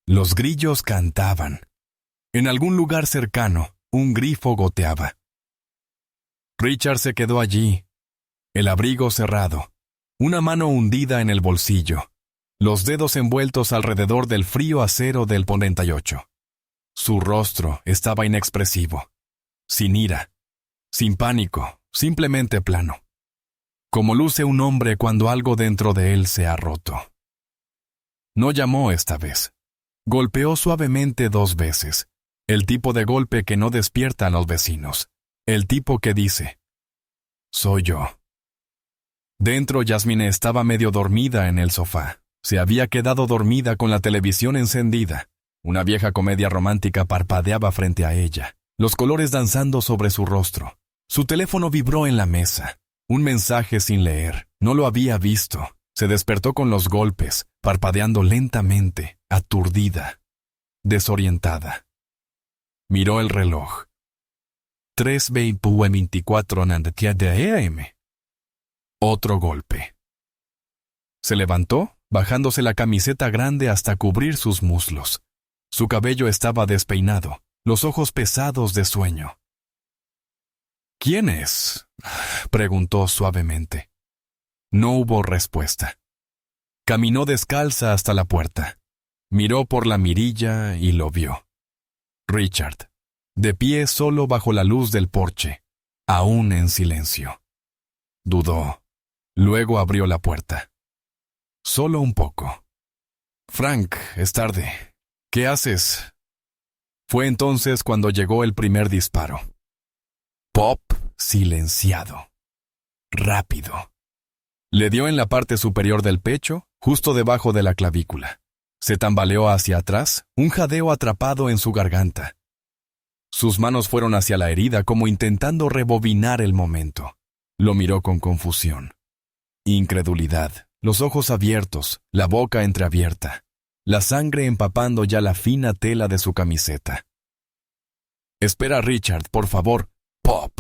Los grillos cantaban. En algún lugar cercano, un grifo goteaba. Richard se quedó allí, el abrigo cerrado, una mano hundida en el bolsillo, los dedos envueltos alrededor del frío acero del 48. Su rostro estaba inexpresivo, sin ira, sin pánico, simplemente plano. Como luce un hombre cuando algo dentro de él se ha roto. No llamó esta vez. Golpeó suavemente 2 veces. El tipo de golpe que no despierta a los vecinos. El tipo que dice: soy yo. Dentro, Jasmine estaba medio dormida en el sofá. Se había quedado dormida con la televisión encendida. Una vieja comedia romántica parpadeaba frente a ella, los colores danzando sobre su rostro. Su teléfono vibró en la mesa. Un mensaje sin leer. No lo había visto. Se despertó con los golpes, parpadeando lentamente, aturdida, desorientada. Miró el reloj. 3:24 a.m. Otro golpe. Se levantó, bajándose la camiseta grande hasta cubrir sus muslos. Su cabello estaba despeinado, los ojos pesados de sueño. ¿Quién es?, preguntó suavemente. No hubo respuesta. Caminó descalza hasta la puerta. Miró por la mirilla y lo vio. Richard, de pie solo bajo la luz del porche, aún en silencio. Dudó. Luego abrió la puerta. Solo un poco. Frank, es tarde. ¿Qué haces? Fue entonces cuando llegó el primer disparo. Pop silenciado. Rápido. Le dio en la parte superior del pecho, justo debajo de la clavícula. Se tambaleó hacia atrás, un jadeo atrapado en su garganta. Sus manos fueron hacia la herida como intentando rebobinar el momento. Lo miró con confusión. Incredulidad, los ojos abiertos, la boca entreabierta, la sangre empapando ya la fina tela de su camiseta. Espera, Richard, por favor. Pop.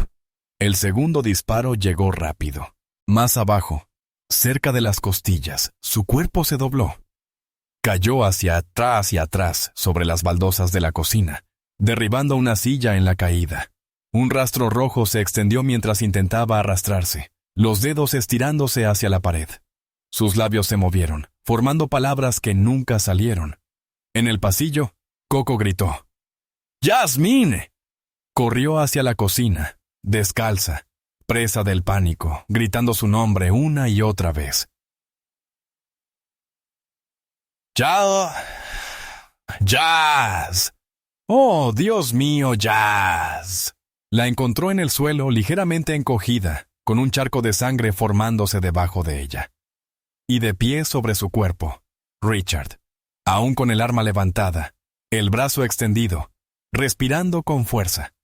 El segundo disparo llegó rápido. Más abajo, cerca de las costillas, su cuerpo se dobló. Cayó hacia atrás sobre las baldosas de la cocina, derribando una silla en la caída. Un rastro rojo se extendió mientras intentaba arrastrarse, los dedos estirándose hacia la pared. Sus labios se movieron, formando palabras que nunca salieron. En el pasillo, Coco gritó: ¡Yasmín! Corrió hacia la cocina, descalza, presa del pánico, gritando su nombre una y otra vez. ¡Jazz! ¡Oh, Dios mío, Jazz! La encontró en el suelo ligeramente encogida, con un charco de sangre formándose debajo de ella. Y de pie sobre su cuerpo, Richard, aún con el arma levantada, el brazo extendido, respirando con fuerza.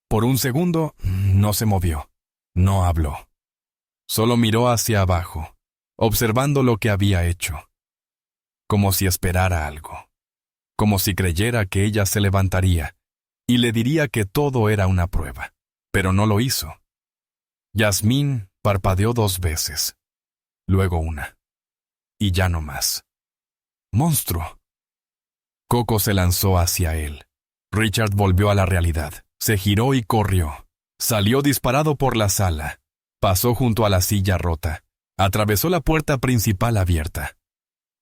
Por un segundo, no se movió, no habló. Solo miró hacia abajo, observando lo que había hecho. Como si esperara algo. Como si creyera que ella se levantaría y le diría que todo era una prueba. Pero no lo hizo. Yasmín parpadeó 2 veces, luego una. Y ya no más. ¡Monstruo! Coco se lanzó hacia él. Richard volvió a la realidad. Se giró y corrió. Salió disparado por la sala. Pasó junto a la silla rota. Atravesó la puerta principal abierta.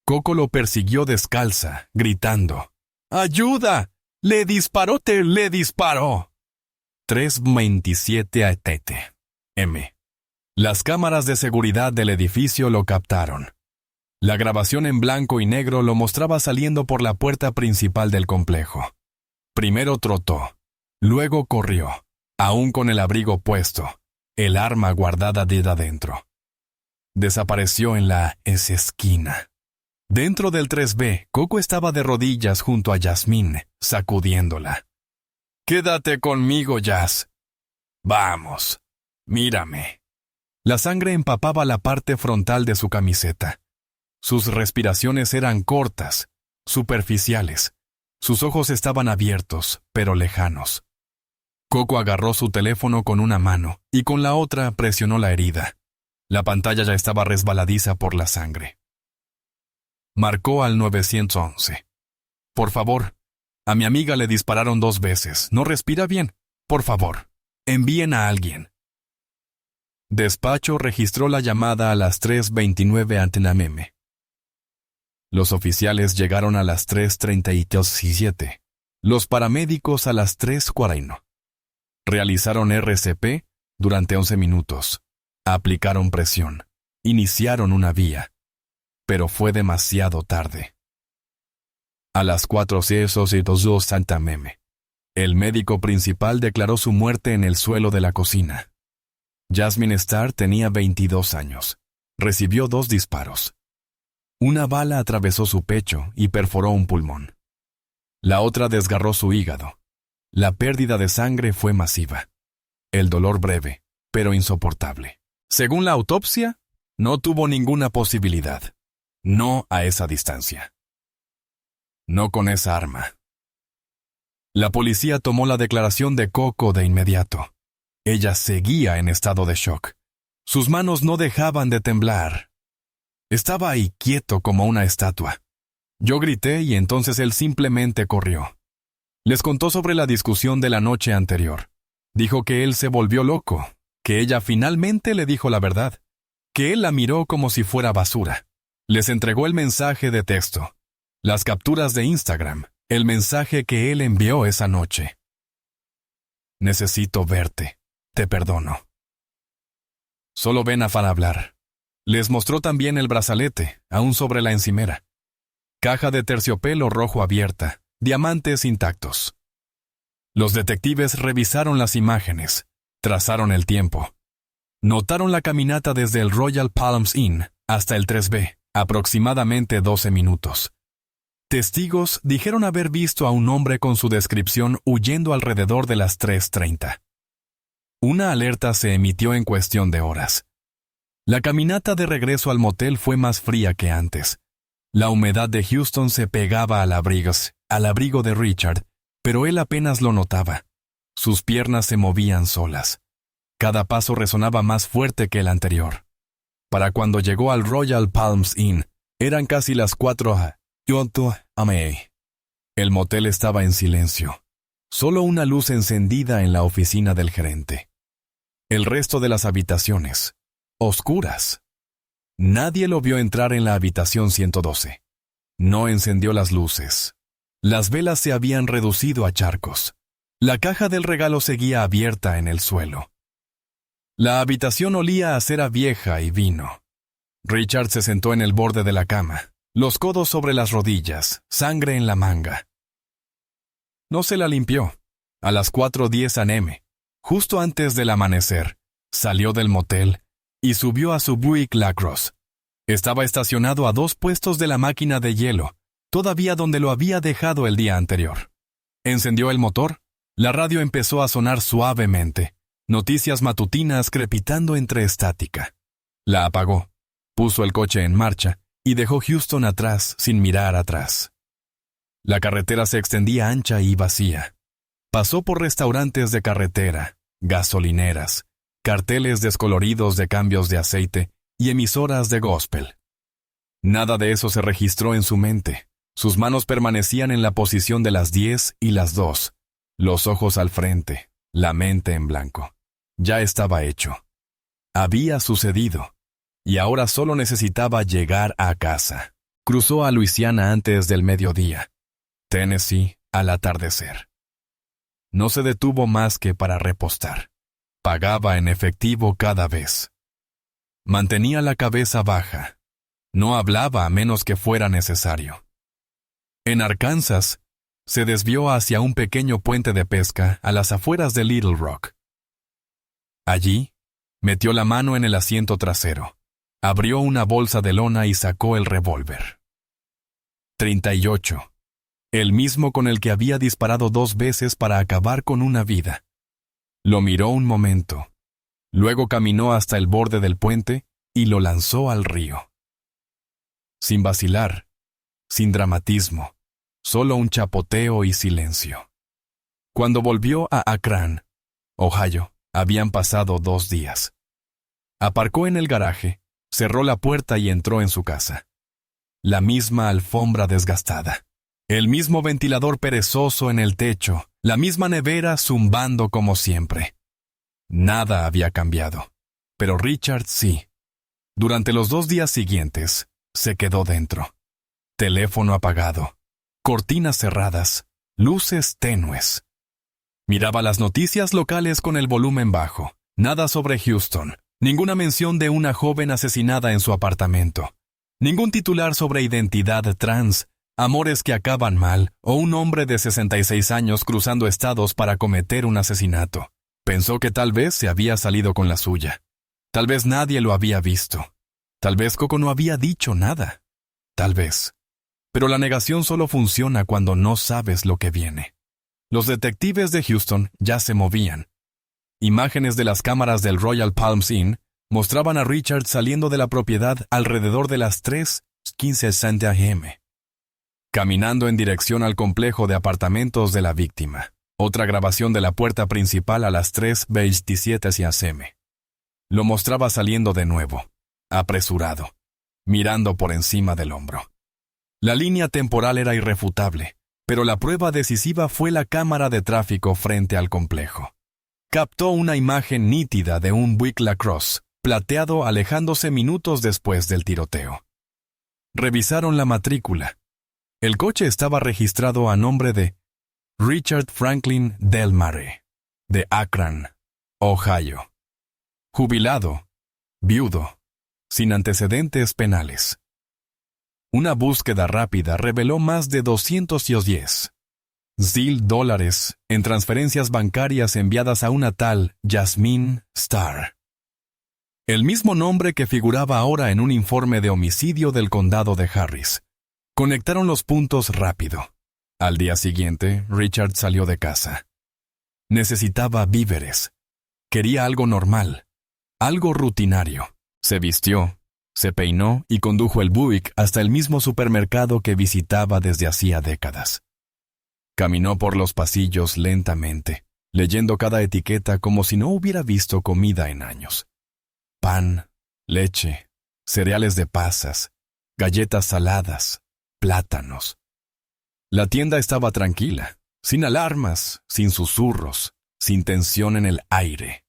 Coco lo persiguió descalza, gritando: ¡Ayuda! ¡Le disparó! ¡Le disparó! 3:27 ATT. M. Las cámaras de seguridad del edificio lo captaron. La grabación en blanco y negro lo mostraba saliendo por la puerta principal del complejo. Primero trotó, luego corrió, aún con el abrigo puesto, el arma guardada de adentro. Desapareció en la esquina. Dentro del 3B, Coco estaba de rodillas junto a Yasmín, sacudiéndola. «Quédate conmigo, Jazz. Vamos, mírame». La sangre empapaba la parte frontal de su camiseta. Sus respiraciones eran cortas, superficiales. Sus ojos estaban abiertos, pero lejanos. Coco agarró su teléfono con una mano y con la otra presionó la herida. La pantalla ya estaba resbaladiza por la sangre. Marcó al 911. «Por favor, a mi amiga le dispararon 2 veces. ¿No respira bien? Por favor, envíen a alguien». Despacho registró la llamada a las 3:29 AM. Los oficiales llegaron a las 3:37. Los paramédicos a las 3:40. Realizaron RCP durante 11 minutos. Aplicaron presión. Iniciaron una vía. Pero fue demasiado tarde. A las 4:02 AM. El médico principal declaró su muerte en el suelo de la cocina. Jasmine Starr tenía 22 años. Recibió 2 disparos. Una bala atravesó su pecho y perforó un pulmón. La otra desgarró su hígado. La pérdida de sangre fue masiva. El dolor breve, pero insoportable. Según la autopsia, no tuvo ninguna posibilidad. No a esa distancia. No con esa arma. La policía tomó la declaración de Coco de inmediato. Ella seguía en estado de shock. Sus manos no dejaban de temblar. Estaba ahí quieto como una estatua. Yo grité y entonces él simplemente corrió. Les contó sobre la discusión de la noche anterior. Dijo que él se volvió loco, que ella finalmente le dijo la verdad, que él la miró como si fuera basura. Les entregó el mensaje de texto, las capturas de Instagram, el mensaje que él envió esa noche. «Necesito verte. Te perdono». Solo ven a Fan hablar. Les mostró también el brazalete, aún sobre la encimera. Caja de terciopelo rojo abierta, diamantes intactos. Los detectives revisaron las imágenes, trazaron el tiempo. Notaron la caminata desde el Royal Palms Inn hasta el 3B, aproximadamente 12 minutos. Testigos dijeron haber visto a un hombre con su descripción huyendo alrededor de las 3:30. Una alerta se emitió en cuestión de horas. La caminata de regreso al motel fue más fría que antes. La humedad de Houston se pegaba al abrigo de Richard, pero él apenas lo notaba. Sus piernas se movían solas. Cada paso resonaba más fuerte que el anterior. Para cuando llegó al Royal Palms Inn, eran casi las 4 a.m. El motel estaba en silencio. Solo una luz encendida en la oficina del gerente. El resto de las habitaciones, oscuras. Nadie lo vio entrar en la habitación 112. No encendió las luces. Las velas se habían reducido a charcos. La caja del regalo seguía abierta en el suelo. La habitación olía a cera vieja y vino. Richard se sentó en el borde de la cama, los codos sobre las rodillas, sangre en la manga. No se la limpió. A las 4:10 a.m., justo antes del amanecer, salió del motel y subió a su Buick LaCrosse. Estaba estacionado a 2 puestos de la máquina de hielo, todavía donde lo había dejado el día anterior. Encendió el motor, la radio empezó a sonar suavemente, noticias matutinas crepitando entre estática. La apagó, puso el coche en marcha y dejó Houston atrás sin mirar atrás. La carretera se extendía ancha y vacía. Pasó por restaurantes de carretera, gasolineras, carteles descoloridos de cambios de aceite y emisoras de gospel. Nada de eso se registró en su mente. Sus manos permanecían en la posición de las 10 y las 2, los ojos al frente, la mente en blanco. Ya estaba hecho. Había sucedido. Y ahora solo necesitaba llegar a casa. Cruzó a Luisiana antes del mediodía. Tennessee al atardecer. No se detuvo más que para repostar. Pagaba en efectivo cada vez. Mantenía la cabeza baja. No hablaba a menos que fuera necesario. En Arkansas, se desvió hacia un pequeño puente de pesca a las afueras de Little Rock. Allí, metió la mano en el asiento trasero. Abrió una bolsa de lona y sacó el revólver. 38. El mismo con el que había disparado 2 veces para acabar con una vida. Lo miró un momento. Luego caminó hasta el borde del puente y lo lanzó al río. Sin vacilar, sin dramatismo, solo un chapoteo y silencio. Cuando volvió a Akron, Ohio, habían pasado 2 días. Aparcó en el garaje, cerró la puerta y entró en su casa. La misma alfombra desgastada. El mismo ventilador perezoso en el techo, la misma nevera zumbando como siempre. Nada había cambiado, pero Richard sí. Durante los 2 días siguientes, se quedó dentro. Teléfono apagado, cortinas cerradas, luces tenues. Miraba las noticias locales con el volumen bajo. Nada sobre Houston, ninguna mención de una joven asesinada en su apartamento. Ningún titular sobre identidad trans, amores que acaban mal, o un hombre de 66 años cruzando estados para cometer un asesinato. Pensó que tal vez se había salido con la suya. Tal vez nadie lo había visto. Tal vez Coco no había dicho nada. Tal vez. Pero la negación solo funciona cuando no sabes lo que viene. Los detectives de Houston ya se movían. Imágenes de las cámaras del Royal Palms Inn mostraban a Richard saliendo de la propiedad alrededor de las 3:15 a.m., caminando en dirección al complejo de apartamentos de la víctima. Otra grabación de la puerta principal a las 3:27 a.m. Lo mostraba saliendo de nuevo, apresurado, mirando por encima del hombro. La línea temporal era irrefutable, pero la prueba decisiva fue la cámara de tráfico frente al complejo. Captó una imagen nítida de un Buick LaCrosse, plateado alejándose minutos después del tiroteo. Revisaron la matrícula. El coche estaba registrado a nombre de Richard Franklin Del Mare, de Akron, Ohio. Jubilado, viudo, sin antecedentes penales. Una búsqueda rápida reveló más de $210,000 en transferencias bancarias enviadas a una tal Jasmine Starr. El mismo nombre que figuraba ahora en un informe de homicidio del condado de Harris. Conectaron los puntos rápido. Al día siguiente, Richard salió de casa. Necesitaba víveres. Quería algo normal, algo rutinario. Se vistió, se peinó y condujo el Buick hasta el mismo supermercado que visitaba desde hacía décadas. Caminó por los pasillos lentamente, leyendo cada etiqueta como si no hubiera visto comida en años. Pan, leche, cereales de pasas, galletas saladas, plátanos. La tienda estaba tranquila, sin alarmas, sin susurros, sin tensión en el aire.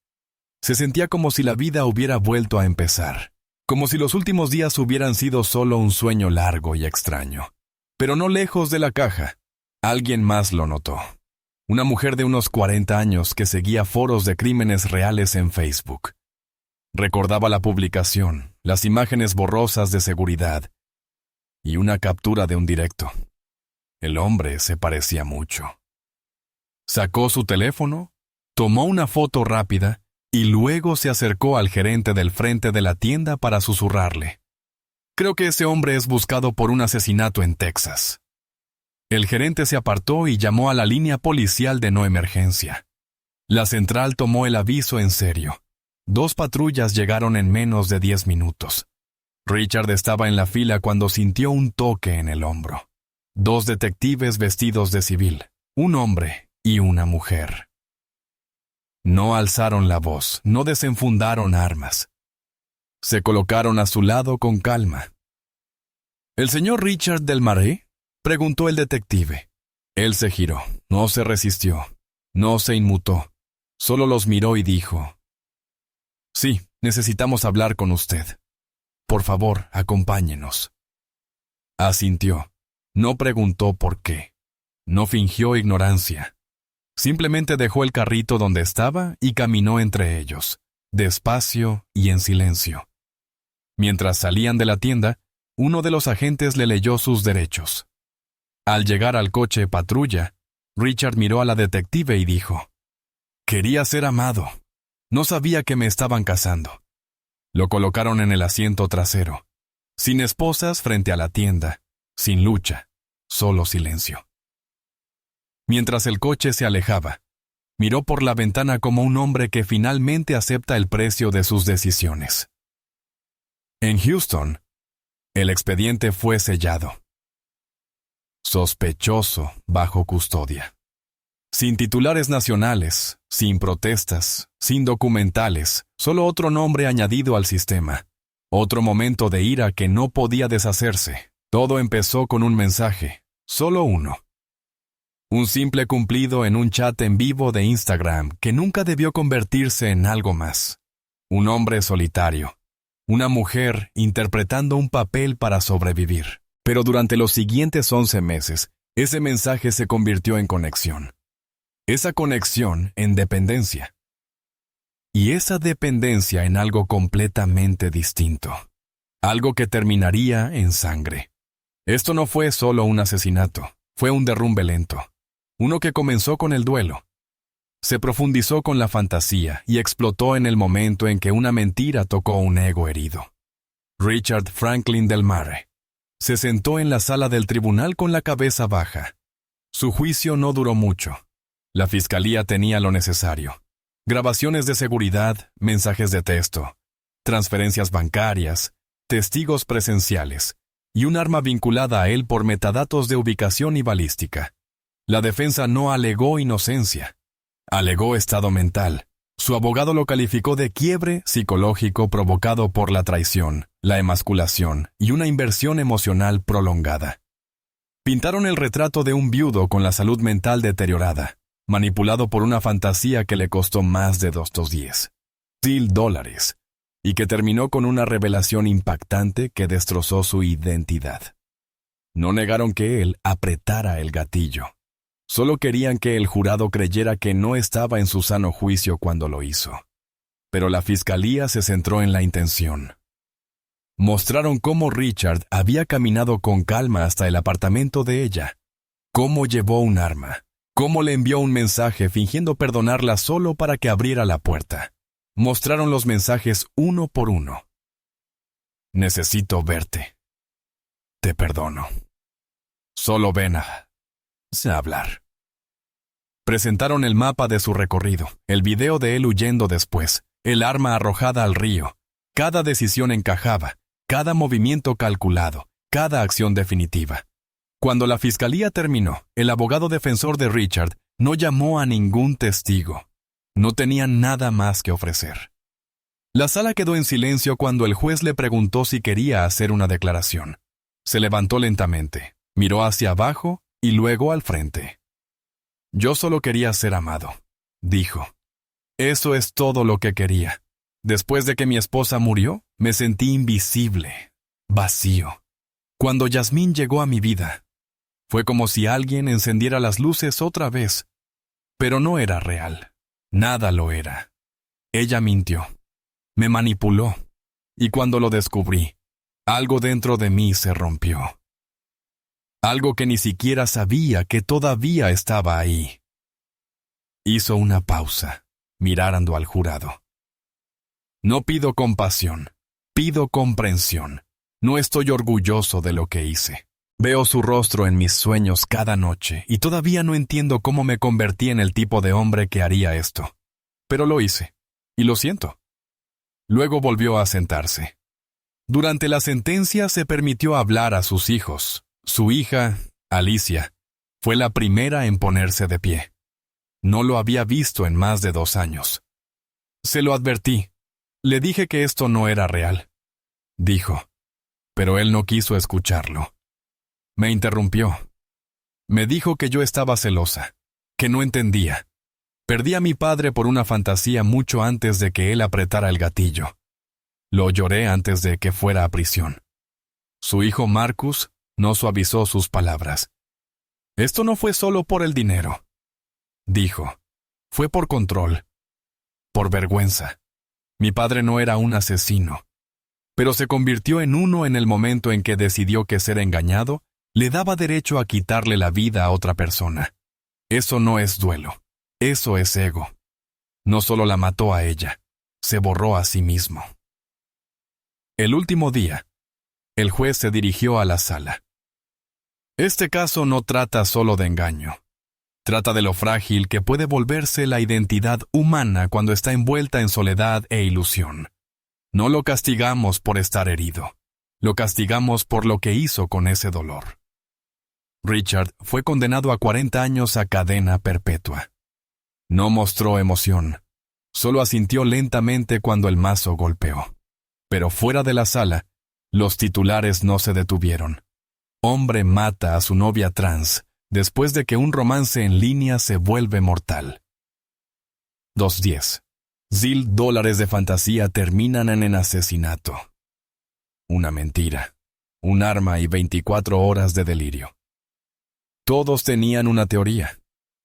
Se sentía como si la vida hubiera vuelto a empezar, como si los últimos días hubieran sido solo un sueño largo y extraño. Pero no lejos de la caja, alguien más lo notó. Una mujer de unos 40 años que seguía foros de crímenes reales en Facebook. Recordaba la publicación, las imágenes borrosas de seguridad y una captura de un directo. El hombre se parecía mucho. Sacó su teléfono, tomó una foto rápida y luego se acercó al gerente del frente de la tienda para susurrarle: «Creo que ese hombre es buscado por un asesinato en Texas». El gerente se apartó y llamó a la línea policial de no emergencia. La central tomó el aviso en serio. 2 patrullas llegaron en menos de 10 minutos. Richard estaba en la fila cuando sintió un toque en el hombro. 2 detectives vestidos de civil, un hombre y una mujer. No alzaron la voz, no desenfundaron armas. Se colocaron a su lado con calma. «¿El señor Richard Del Marais?», preguntó el detective. Él se giró, no se resistió, no se inmutó. Solo los miró y dijo: «Sí, necesitamos hablar con usted. Por favor, acompáñenos». Asintió. No preguntó por qué. No fingió ignorancia. Simplemente dejó el carrito donde estaba y caminó entre ellos, despacio y en silencio. Mientras salían de la tienda, uno de los agentes le leyó sus derechos. Al llegar al coche patrulla, Richard miró a la detective y dijo: «Quería ser amado. No sabía que me estaban casando». Lo colocaron en el asiento trasero, sin esposas frente a la tienda, sin lucha, solo silencio. Mientras el coche se alejaba, miró por la ventana como un hombre que finalmente acepta el precio de sus decisiones. En Houston, el expediente fue sellado. Sospechoso bajo custodia. Sin titulares nacionales, sin protestas, sin documentales, solo otro nombre añadido al sistema. Otro momento de ira que no podía deshacerse. Todo empezó con un mensaje, solo uno. Un simple cumplido en un chat en vivo de Instagram que nunca debió convertirse en algo más. Un hombre solitario. Una mujer interpretando un papel para sobrevivir. Pero durante los siguientes 11 meses, ese mensaje se convirtió en conexión. Esa conexión en dependencia. Y esa dependencia en algo completamente distinto. Algo que terminaría en sangre. Esto no fue solo un asesinato, fue un derrumbe lento. Uno que comenzó con el duelo. Se profundizó con la fantasía y explotó en el momento en que una mentira tocó un ego herido. Richard Franklin Del Marais se sentó en la sala del tribunal con la cabeza baja. Su juicio no duró mucho. La fiscalía tenía lo necesario. Grabaciones de seguridad, mensajes de texto, transferencias bancarias, testigos presenciales y un arma vinculada a él por metadatos de ubicación y balística. La defensa no alegó inocencia. Alegó estado mental. Su abogado lo calificó de quiebre psicológico provocado por la traición, la emasculación y una inversión emocional prolongada. Pintaron el retrato de un viudo con la salud mental deteriorada, manipulado por una fantasía que le costó más de $210,000 y que terminó con una revelación impactante que destrozó su identidad. No negaron que él apretara el gatillo. Solo querían que el jurado creyera que no estaba en su sano juicio cuando lo hizo. Pero la fiscalía se centró en la intención. Mostraron cómo Richard había caminado con calma hasta el apartamento de ella, cómo llevó un arma, cómo le envió un mensaje fingiendo perdonarla solo para que abriera la puerta. Mostraron los mensajes uno por uno. «Necesito verte. Te perdono. Solo ven a hablar». Presentaron el mapa de su recorrido, el video de él huyendo después, el arma arrojada al río. Cada decisión encajaba, cada movimiento calculado, cada acción definitiva. Cuando la fiscalía terminó, el abogado defensor de Richard No llamó a ningún testigo. No tenía nada más que ofrecer. La sala quedó en silencio cuando el juez le preguntó si quería hacer una declaración. Se levantó lentamente, miró hacia abajo y luego al frente. «Yo solo quería ser amado», dijo. «Eso es todo lo que quería. Después de que mi esposa murió, me sentí invisible, vacío. Cuando Yasmín llegó a mi vida, fue como si alguien encendiera las luces otra vez. Pero no era real. Nada lo era. Ella mintió. Me manipuló. Y cuando lo descubrí, algo dentro de mí se rompió. Algo que ni siquiera sabía que todavía estaba ahí». Hizo una pausa, mirando al jurado. «No pido compasión, pido comprensión. No estoy orgulloso de lo que hice. Veo su rostro en mis sueños cada noche y todavía no entiendo cómo me convertí en el tipo de hombre que haría esto. Pero lo hice, y lo siento». Luego volvió a sentarse. Durante la sentencia se permitió hablar a sus hijos. Su hija, Alicia, fue la primera en ponerse de pie. No lo había visto en más de 2 años. «Se lo advertí. Le dije que esto no era real», dijo, pero él no quiso escucharlo. Me interrumpió. Me dijo que yo estaba celosa, que no entendía. Perdí a mi padre por una fantasía mucho antes de que él apretara el gatillo. Lo lloré antes de que fuera a prisión. Su hijo Marcus no suavizó sus palabras. «Esto no fue solo por el dinero», dijo. «Fue por control, por vergüenza. Mi padre no era un asesino, pero se convirtió en uno en el momento en que decidió que ser engañado le daba derecho a quitarle la vida a otra persona. Eso no es duelo, eso es ego. No solo la mató a ella, se borró a sí mismo». El último día, el juez se dirigió a la sala. «Este caso no trata solo de engaño. Trata de lo frágil que puede volverse la identidad humana cuando está envuelta en soledad e ilusión. No lo castigamos por estar herido. Lo castigamos por lo que hizo con ese dolor». Richard fue condenado a 40 años a cadena perpetua. No mostró emoción. Solo asintió lentamente cuando el mazo golpeó. Pero fuera de la sala, los titulares no se detuvieron. «Hombre mata a su novia trans después de que un romance en línea se vuelve mortal». 210. $1000 de fantasía terminan en el asesinato. Una mentira, un arma y 24 horas de delirio. Todos tenían una teoría.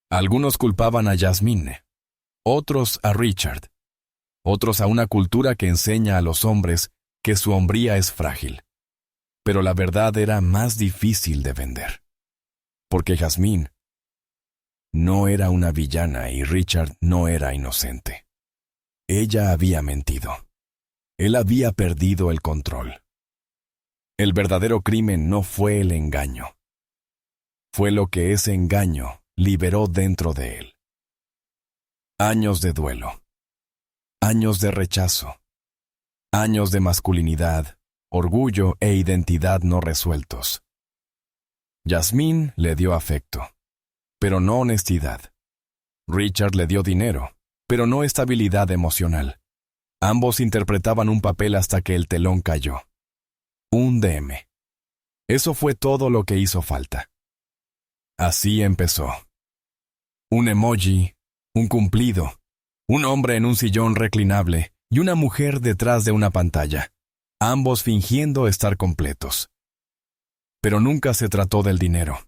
Algunos culpaban a Yasmín, otros a Richard, otros a una cultura que enseña a los hombres que su hombría es frágil. Pero la verdad era más difícil de vender. Porque Yasmín no era una villana y Richard no era inocente. Ella había mentido. Él había perdido el control. El verdadero crimen no fue el engaño. Fue lo que ese engaño liberó dentro de él. Años de duelo. Años de rechazo. Años de masculinidad, orgullo e identidad no resueltos. Yasmín le dio afecto, pero no honestidad. Richard le dio dinero, pero no estabilidad emocional. Ambos interpretaban un papel hasta que el telón cayó. Un DM. Eso fue todo lo que hizo falta. Así empezó. Un emoji, un cumplido, un hombre en un sillón reclinable y una mujer detrás de una pantalla, ambos fingiendo estar completos. Pero nunca se trató del dinero.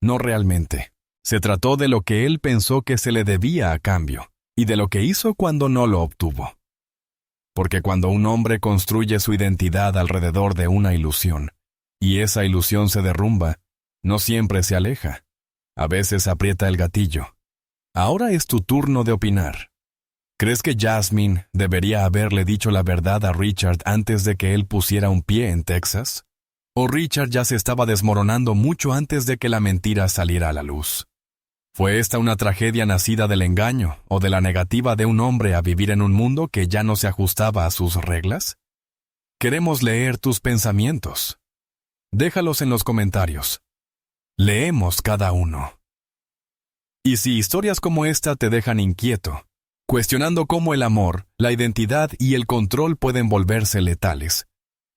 No realmente. Se trató de lo que él pensó que se le debía a cambio, y de lo que hizo cuando no lo obtuvo. Porque cuando un hombre construye su identidad alrededor de una ilusión, y esa ilusión se derrumba, no siempre se aleja. A veces aprieta el gatillo. Ahora es tu turno de opinar. ¿Crees que Yasmín debería haberle dicho la verdad a Richard antes de que él pusiera un pie en Texas? ¿O Richard ya se estaba desmoronando mucho antes de que la mentira saliera a la luz? ¿Fue esta una tragedia nacida del engaño o de la negativa de un hombre a vivir en un mundo que ya no se ajustaba a sus reglas? Queremos leer tus pensamientos. Déjalos en los comentarios. Leemos cada uno. Y si historias como esta te dejan inquieto, cuestionando cómo el amor, la identidad y el control pueden volverse letales,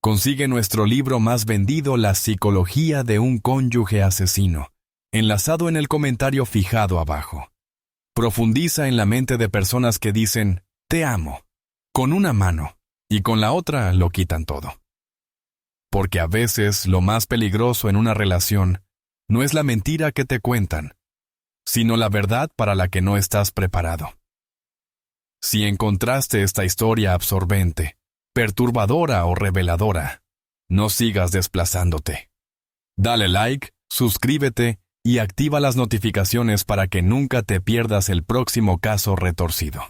consigue nuestro libro más vendido, La psicología de un cónyuge asesino, enlazado en el comentario fijado abajo. Profundiza en la mente de personas que dicen, te amo, con una mano, y con la otra lo quitan todo. Porque a veces lo más peligroso en una relación no es la mentira que te cuentan, sino la verdad para la que no estás preparado. Si encontraste esta historia absorbente, perturbadora o reveladora, no sigas desplazándote. Dale like, suscríbete y activa las notificaciones para que nunca te pierdas el próximo caso retorcido.